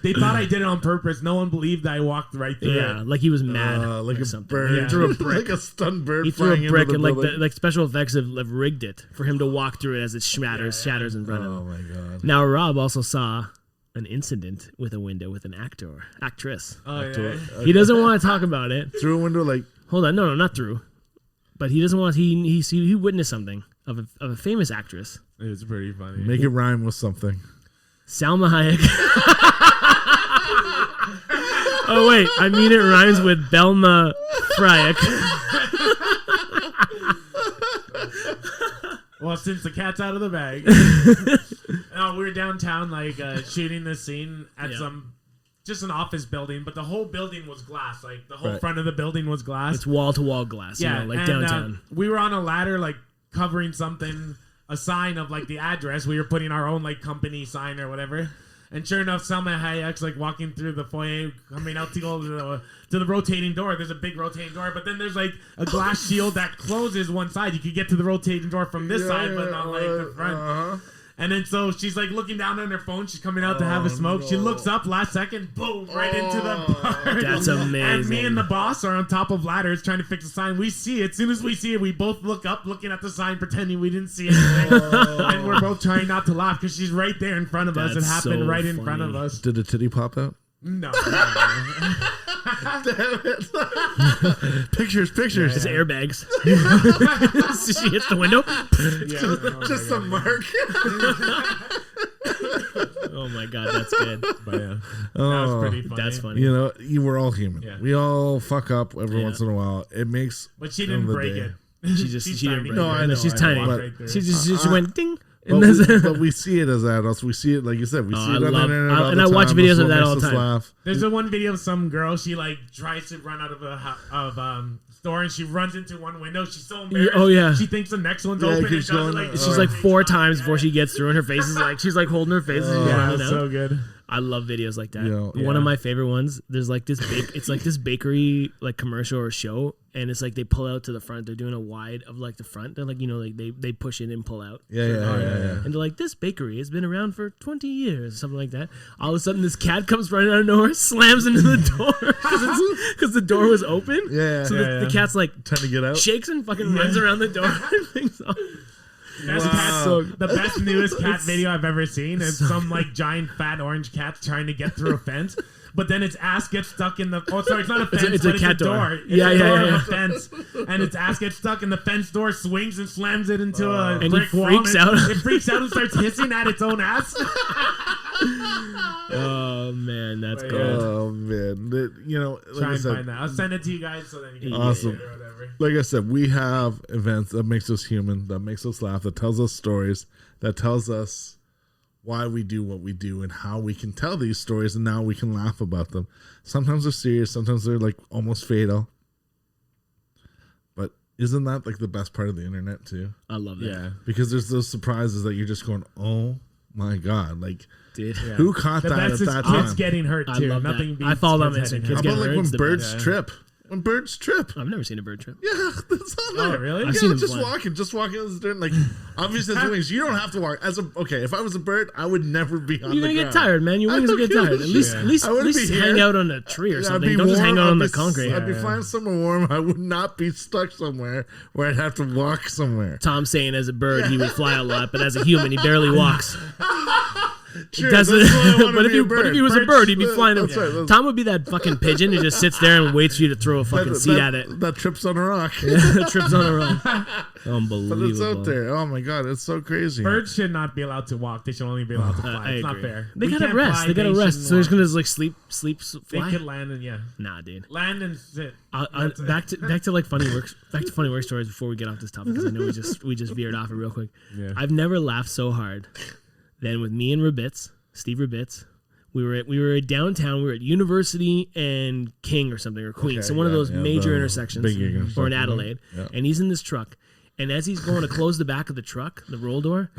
S3: They thought I did it on purpose. No one believed I walked right through it.
S1: Like he was mad,
S2: like a
S1: something.
S2: bird.
S1: He threw a brick,
S2: like a stunned bird.
S1: He threw a brick, and
S2: building.
S1: like special effects have rigged it for him to walk through it as it shatters in front of him.
S2: Oh my god!
S1: Now Rob also saw an incident with a window with an actress.
S3: Oh, yeah.
S1: He doesn't want to talk about it.
S2: Through a window, like
S1: hold on, no, not through. But he doesn't want. He witnessed something of a famous actress.
S3: It's pretty funny.
S2: Make it rhyme with something.
S1: Salma Hayek. Oh wait, I mean it rhymes with Belma Fryack.
S3: Well, since the cat's out of the bag, we were downtown, like shooting this scene at some just an office building, but the whole building was glass. Like the whole
S2: Right.
S3: front of the building was glass.
S1: It's wall to wall glass.
S3: Yeah,
S1: You know, like
S3: and,
S1: downtown.
S3: we were on a ladder, like covering something, a sign of like the address. We were putting our own like company sign or whatever. And sure enough, Selma Hayek's like walking through the foyer, coming out to go to the rotating door. There's a big rotating door, but then there's like a glass shield that closes one side. You could get to the rotating door from this side, but not like the front. And then so she's like looking down on her phone. She's coming out to have a smoke. No. She looks up last second, boom, right into the bar. That's
S1: amazing.
S3: And me and the boss are on top of ladders trying to fix the sign. We see it. As soon as we see it, we both look up, looking at the sign, pretending we didn't see anything. And we're both trying not to laugh because she's right there in front of us. It happened
S1: so
S3: right in
S1: funny.
S3: front of us.
S2: Did the titty pop out?
S3: No.
S2: Pictures.
S1: It's airbags. She hits the window.
S2: Just a mark.
S1: Oh my god, that's good.
S3: But yeah, that was pretty funny.
S1: That's funny.
S2: You know, we're all human.
S3: Yeah.
S2: We all fuck up every once in a while. It makes.
S3: But she didn't break it.
S1: She didn't break
S2: No,
S1: it.
S2: I know.
S1: She's
S2: I
S1: tiny.
S2: know,
S3: but-
S1: She just went ding. And
S2: But we see it as adults. We see it, like you said, we see it on the internet.
S1: and I watch videos of that all the time.
S2: Laugh.
S3: There's a one video of some girl. She like tries to run out of store and she runs into one window. She's so embarrassed.
S1: Oh yeah.
S3: She thinks the next one's open. And
S2: keeps
S3: does it,
S2: going,
S3: like,
S1: She's like 4 times before she gets through, and her face is like she's like holding her face. And she's
S3: yeah,
S1: running
S3: it's
S1: out.
S3: so good.
S1: I love videos like that.
S2: Yeah.
S1: One of my favorite ones. There's like this it's like this bakery like commercial or show, and it's like they pull out to the front. They're doing a wide of like the front. They're like like they push in and pull out.
S2: Yeah.
S1: And they're like, this bakery has been around for 20 years, or something like that. All of a sudden, this cat comes running out of nowhere, slams into the door because the door was open.
S2: Yeah.
S1: So the cat's like
S2: Trying to get out.
S1: shakes and fucking runs around the door. And things off.
S3: The best newest cat video I've ever seen is some like giant fat orange cat trying to get through a fence, but then its ass gets stuck in the. Oh, sorry, it's not a fence,
S1: it's a door.
S3: It's
S1: Yeah,
S3: a door
S1: yeah.
S3: of a fence, and its ass gets stuck, and the fence door swings and slams it into a
S1: And
S3: brick
S1: he
S3: wall.
S1: freaks out.
S3: It freaks out and starts hissing at its own ass.
S1: Oh man, that's
S3: But,
S1: good.
S2: Oh man, like
S3: Try
S2: I
S3: and
S2: said,
S3: find that. I'll send it to you guys so then you can
S2: Awesome.
S3: see it or whatever.
S2: like I said, we have events that makes us human, that makes us laugh, that tells us stories, that tells us why we do what we do and how we can tell these stories, and now we can laugh about them. Sometimes they're serious, sometimes they're like almost fatal. But isn't that like the best part of the internet too?
S1: I love that.
S3: Yeah.
S2: Because there's those surprises that you're just going, oh my god, like
S1: Dude.
S3: Yeah.
S2: who caught
S3: The
S2: that
S3: best
S2: at
S3: is
S2: that
S3: kids
S2: time?
S3: getting hurt
S1: I
S3: too.
S1: love
S3: Nothing
S1: that.
S3: beats
S1: I follow
S3: kids
S1: them on
S3: getting
S1: Instagram.
S2: How
S3: hurt.
S2: about like
S1: getting
S2: when
S1: hurt, the
S2: birds
S3: best.
S2: trip? When birds trip.
S1: I've never seen a bird trip.
S2: Yeah, that's on there.
S3: Oh, really?
S2: Yeah,
S1: I've seen them
S2: just
S1: fly.
S2: walking on the dirt. Like, obviously, the wings. You don't have to walk. Okay, if I was a bird, I would never be on
S1: You're
S2: the
S1: gonna
S2: ground.
S1: get tired, man. Your wings will get tired. At least,
S3: shit.
S1: at least,
S2: I
S1: at
S2: wouldn't
S1: least
S2: be
S1: hang
S2: here.
S1: out on a tree or
S2: I'd
S1: something.
S2: be
S1: Don't just hang
S2: warm.
S1: out on
S2: I'd
S1: the
S2: be-
S1: concrete.
S2: I'd be flying somewhere warm. I would not be stuck somewhere where I'd have to walk somewhere.
S1: Tom's saying as a bird he would fly a lot, but as a human he barely walks.
S2: Sure,
S1: Doesn't,
S2: that's why I wanna
S1: but,
S2: be a
S1: if he was a
S2: bird.
S1: bird, he'd be flying.
S2: That's right, that's-
S1: Tom would be that fucking pigeon who just sits there and waits for you to throw a fucking seed at it.
S2: That trips on a rock.
S1: Trips on a run.
S2: But
S1: Unbelievable.
S2: it's out there. Oh my god, it's so crazy.
S3: Birds should not be allowed to walk. They should only be allowed to fly.
S1: I
S3: It's not
S1: agree.
S3: fair.
S1: They
S3: We
S1: gotta
S3: can't
S1: rest.
S3: fly,
S1: They gotta rest.
S3: shouldn't
S1: So they're just
S3: walk.
S1: gonna just like sleep,
S3: They
S1: fly.
S3: could land and
S1: Nah, dude.
S3: land and sit.
S1: Back to like funny work stories before we get off this topic, because I know we just veered off it real quick.
S3: Yeah.
S1: I've never laughed so hard than with me and Steve Rabitz. We were at downtown. We were at University and King or something, or Queen.
S2: Okay,
S1: so one of
S2: yeah,
S1: those
S2: yeah,
S1: major
S2: the
S1: intersections,
S2: big intersection,
S1: or in Adelaide.
S2: yeah.
S1: And he's in this truck. And as he's going to close the back of the truck, the roll door,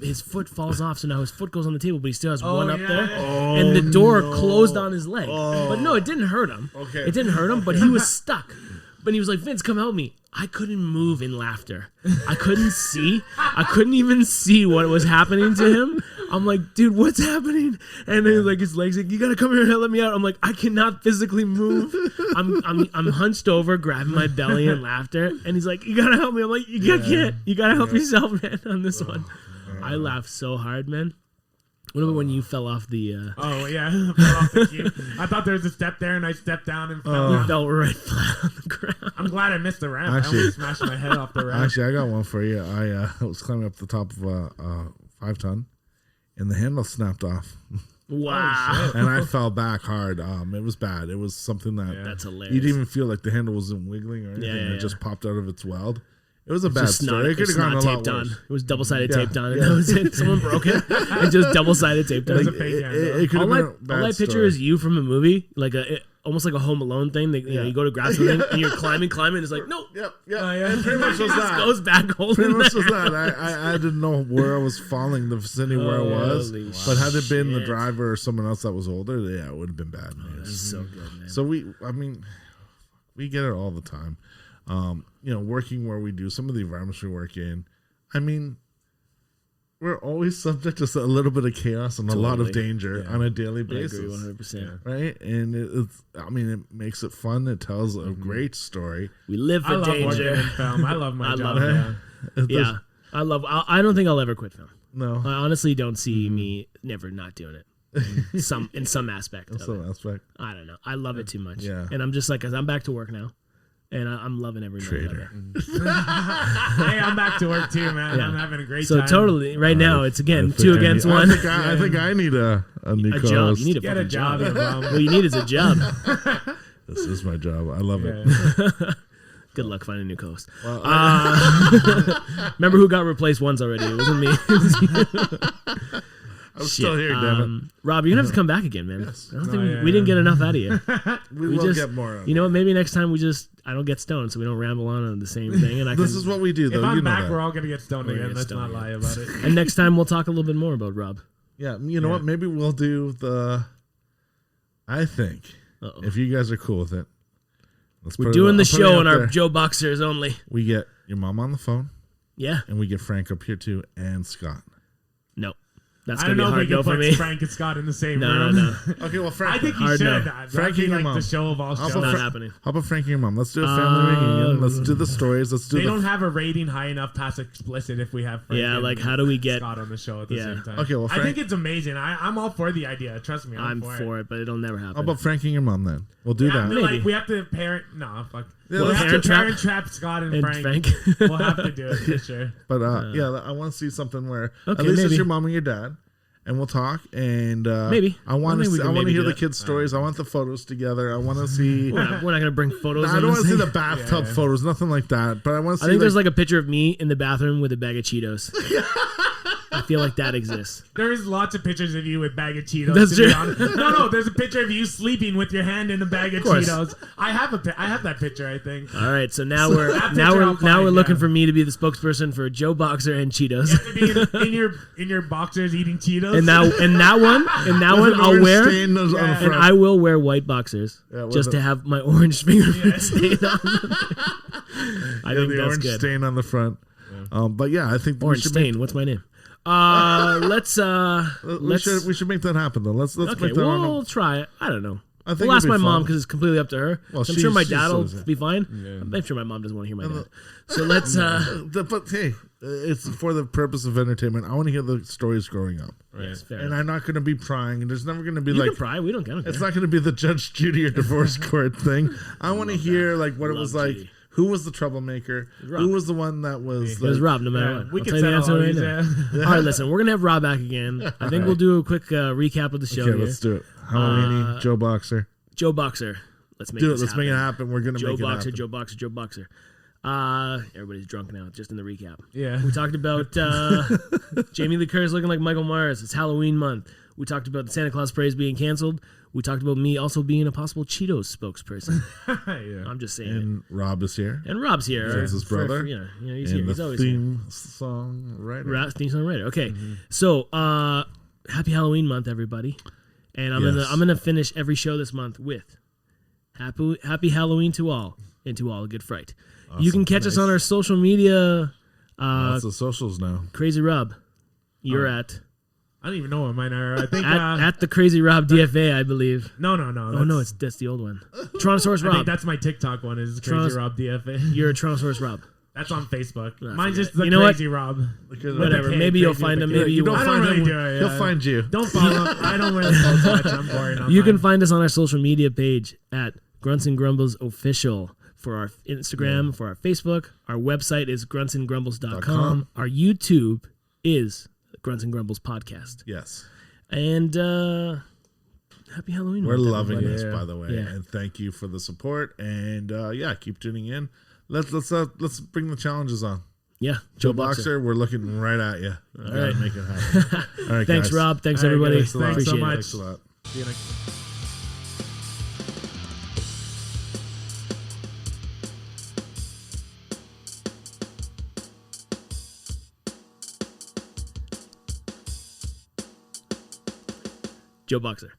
S1: his foot falls off. So now his foot goes on the table, but he still has one up there. And the door closed on his leg. But no, it didn't hurt him.
S2: Okay.
S1: It didn't hurt him, but he was stuck. But he was like, Vince, come help me. I couldn't move in laughter. I couldn't see. I couldn't even see what was happening to him. I'm like, dude, what's happening? And then like his legs like, you gotta come here and let me out. I'm like, I cannot physically move. I'm hunched over, grabbing my belly in laughter. And he's like, you gotta help me. I'm like, you can't. You gotta help yourself, man, on this one. I laughed so hard, man. What about when you fell off the...
S3: Oh, yeah. Fell off the cube. I thought there was a step there, and I stepped down and fell
S1: You
S3: off.
S1: fell right flat on the ground.
S3: I'm glad I missed the ramp.
S2: Actually-
S3: I almost smashed my head off the ramp.
S2: Actually, I got one for you. I was climbing up the top of a 5-ton, and the handle snapped off,
S1: Wow.
S2: and I fell back hard. It was bad. It was something that
S1: That's hilarious.
S2: you didn't even feel like the handle wasn't wiggling or anything.
S1: Yeah,
S2: It just popped out of its weld, It was a bad story. It could have gone a lot
S1: taped
S2: worse.
S1: on. It was double-sided taped on, and that was it. Someone broke it and just double-sided taped on.
S3: was a fake hand,
S2: It could have been a bad
S1: all I picture
S2: story.
S1: is you from a movie, like almost like a Home Alone thing. That, you go to grab something and you're climbing. It's like no.
S2: Yep.
S3: yeah.
S2: Pretty much was that.
S1: Goes back holding
S2: Pretty much
S1: that.
S2: was that. I didn't know where I was falling, the vicinity where I was.
S1: Holy
S2: But had it been the
S1: shit.
S2: driver or someone else that was older, yeah, it would have been bad. Man.
S1: That's so good, man.
S2: So we get it all the time. Working where we do, some of the environments we work in, we're always subject to a little bit of chaos and a lot of danger on a daily basis.
S1: I agree 100%.
S2: Right? And it makes it fun. It tells a great story.
S1: We live for
S3: I love working
S1: danger.
S3: in film. I love my job.
S1: love it.
S3: Yeah.
S1: Yeah, I don't think I'll ever quit film.
S2: No.
S1: I honestly don't see me never not doing it. In some aspect of
S2: Some
S1: it.
S2: aspect.
S1: I don't know. I love it too much.
S2: Yeah.
S1: And I'm just like, 'cause I'm back to work now, and I'm loving every minute of
S2: Traitor.
S1: it.
S3: Hey, I'm back to work too, man.
S1: Yeah.
S3: I'm having a great
S1: So
S3: time.
S1: totally, right now it's again
S2: I think
S1: 2
S2: I
S1: against
S2: need-
S1: 1.
S2: I think I need a new
S1: A
S2: co-host.
S1: job. You need a
S3: Get a
S1: fucking
S3: job,
S1: job.
S3: bum.
S1: What you need is a job.
S2: This is my job. I love it.
S3: Yeah.
S1: Good luck finding a new co-host.
S2: Well,
S1: Remember who got replaced once already? It wasn't me.
S2: I'm still here, damn it.
S1: Rob, you're gonna have to come back again, man. I don't think
S3: yeah,
S1: we didn't get enough out of you.
S2: We will
S1: just,
S2: get more of
S1: You know what? Maybe next time I don't get stoned, so we don't ramble on the same thing. And
S2: This is what we do, though.
S3: If
S2: you
S3: I'm
S2: know
S3: back,
S2: that.
S3: we're all gonna get stoned
S1: We're
S3: again.
S1: gonna
S3: Let's
S1: get
S3: not
S1: stoned
S3: lie about it.
S1: And next time we'll talk a little bit more about Rob.
S2: Yeah, you know what? Maybe we'll do I think,
S1: Uh-oh.
S2: if you guys are cool with it,
S1: We're doing the
S2: I'll put it
S1: show
S2: out
S1: on our
S2: there.
S1: Joe Boxers only.
S2: We get your mom on the phone,
S1: Yeah.
S2: and we get Frank up here too, and Scott.
S1: No. That's
S3: I
S1: gonna
S3: don't
S1: be a
S3: know if we
S1: hard
S3: can
S1: no for
S3: put
S1: me.
S3: Frank and Scott in the same
S1: No,
S3: room.
S1: no.
S2: Okay, well, Frank.
S3: I think you
S1: Hard
S3: should.
S1: no.
S3: That'd
S2: Frank
S3: be
S2: and your
S3: like
S2: mom.
S3: the show of all
S2: How
S3: shows.
S2: about
S1: Not
S2: Fra-
S1: happening.
S2: How about Frank and your mom? Let's do a family reunion. Let's do the stories. Let's do
S3: They
S2: the.
S3: don't have a rating high enough past explicit if we have Frank
S1: Yeah,
S3: and
S1: like how do we get
S3: Scott on the show at the same time.
S2: Okay, well,
S3: I
S2: Frank-
S3: think it's amazing. I'm all for the idea. Trust me,
S1: I'm
S3: for
S1: for it, but it'll never happen.
S2: How about Frank and your mom then? We'll do
S3: Yeah,
S2: that.
S3: I feel
S1: Maybe.
S3: like we have to parent. No, fuck.
S2: Yeah,
S3: we
S2: let's
S3: have
S1: parent
S3: to
S1: trap-
S3: parent trap Scott and,
S1: and
S3: Frank.
S1: Frank.
S3: We'll have to do it for sure.
S2: But I want to see something where
S1: Okay,
S2: at least it's
S1: maybe.
S2: your mom and your dad, and we'll talk. And
S1: Maybe.
S2: I want
S1: I think we can
S2: to
S1: maybe
S2: hear
S1: do
S2: the
S1: that.
S2: kids' stories. I want the photos together. I want to see.
S1: We're not gonna bring photos.
S2: I
S1: on
S2: don't want
S1: this
S2: to see
S1: thing.
S2: the bathtub photos, nothing like that. But I want to see.
S1: I think there's like a picture of me in the bathroom with a bag of Cheetos. I feel like that exists.
S3: There is lots of pictures of you with bag of Cheetos.
S1: That's
S3: to be
S1: true.
S3: honest. No. There's a picture of you sleeping with your hand in a bag of
S1: course.
S3: Cheetos. I have that picture. I think.
S1: All right, so now we're
S3: that
S1: now
S3: picture
S1: we're
S3: I'll
S1: now we're
S3: find,
S1: looking
S3: yeah.
S1: for me to be the spokesperson for Joe Boxer and Cheetos.
S3: You have to be in your boxers eating Cheetos.
S1: And that one
S2: With an
S1: I'll
S2: orange
S1: wear,
S2: stain on the
S3: Yeah.
S1: and
S2: front.
S1: I will wear white boxers
S2: Yeah, with
S1: just
S2: the-
S1: to have my orange fingerprint stain on. I think
S2: the
S1: that's
S2: orange
S1: good.
S2: stain on the front. But yeah, I think
S1: Orange
S2: we should
S1: stain. What's my name? Let's
S2: we should make that happen though. Let's
S1: okay.
S2: make that happen.
S1: We'll try it. I don't know.
S2: I think
S1: We'll ask
S2: it'll
S1: my
S2: be
S1: mom
S2: fun.
S1: because it's completely up to her.
S2: Well,
S1: I'm sure my
S2: she
S1: dad will
S2: says it.
S1: be fine. I'm sure my mom doesn't want to hear my dad. So let's.
S2: But hey, it's for the purpose of entertainment. I want to hear the stories growing up,
S1: Yes, fair
S2: and
S1: enough.
S2: I'm not going to be prying. And there's never going to be
S1: You
S2: like
S1: can pry. We don't get it.
S2: it's not going to be the Judge Judy or divorce court thing. I want to hear like what it was
S1: Love
S2: like.
S1: Judy.
S2: Who was the troublemaker?
S1: Rob.
S2: Who was the one that was?
S1: It was Rob, no matter
S3: Yeah,
S1: what.
S3: we
S1: I'll
S3: can
S1: tell you the
S3: settle
S1: answer
S3: all
S1: right
S3: these.
S1: now. All right, listen, we're gonna have Rob back again. I think we'll do a quick recap of the show
S2: Okay,
S1: here.
S2: let's do it. Halloween, Joe Boxer.
S1: Joe Boxer. Let's make
S2: Do it.
S1: this
S2: Let's make it happen. We're gonna
S1: Joe
S2: make it
S1: Boxer,
S2: happen.
S1: Joe Boxer, Joe Boxer. Everybody's drunk now. Just in the recap,
S3: Yeah.
S1: we talked about Jamie Lee Curtis looking like Michael Myers. It's Halloween month. We talked about the Santa Claus parades being canceled. We talked about me also being a possible Cheetos spokesperson.
S3: Yeah.
S1: I'm just saying.
S2: And Rob is here.
S1: And Rob's here.
S2: That's his brother.
S1: He's
S2: And
S1: here. He's
S2: the
S1: always here.
S2: theme song writer.
S1: Theme song writer. Okay, so happy Halloween month, everybody, and I'm
S2: Yes.
S1: gonna finish every show this month with happy Halloween to all and to all a good fright. You can catch us on our social media.
S2: That's the socials now.
S1: Krazy Rob, you're at
S3: I don't even know what mine are. I think
S1: at the Krazy Rob DFA, I believe.
S3: no.
S1: Oh no, that's the old one. Tyrannosaurus
S3: I think
S1: Rob.
S3: that's my TikTok one. Is
S1: Tyrannos-
S3: Krazy Rob DFA.
S1: You're a Tyrannosaurus Rob.
S3: That's on Facebook.
S1: I
S3: Mine's
S1: forget.
S3: just the
S1: You know what?
S3: Crazy Rob.
S1: Whatever.
S3: K,
S1: Maybe you'll
S3: Crazy
S1: find
S3: with
S1: him.
S3: the K.
S1: Maybe you
S2: don't
S1: won't.
S3: I don't
S2: find
S3: really
S2: him.
S3: do it.
S2: He'll
S3: yeah.
S2: find you.
S3: Don't follow. I don't really post much. I'm boring.
S1: You can find us on our social media page at Grunts and Grumbles Official for our Instagram, for our Facebook. Our website is gruntsandgrumbles.com. Our YouTube is Grunts and Grumbles Podcast.
S2: Yes.
S1: And happy Halloween.
S2: We're
S1: month,
S2: loving
S1: everybody.
S2: this, by the way.
S1: Yeah.
S2: And thank you for the support. And keep tuning in. let's bring the challenges on.
S1: Yeah,
S2: Joe Boxer, we're looking right at you. All right, make it happen. All right,
S1: thanks,
S2: guys.
S1: Rob. Thanks,
S3: All right,
S1: everybody.
S3: guys. Thanks so
S1: Appreciate
S3: much.
S1: it.
S2: Thanks a lot.
S3: See you next time.
S1: Joe Boxer.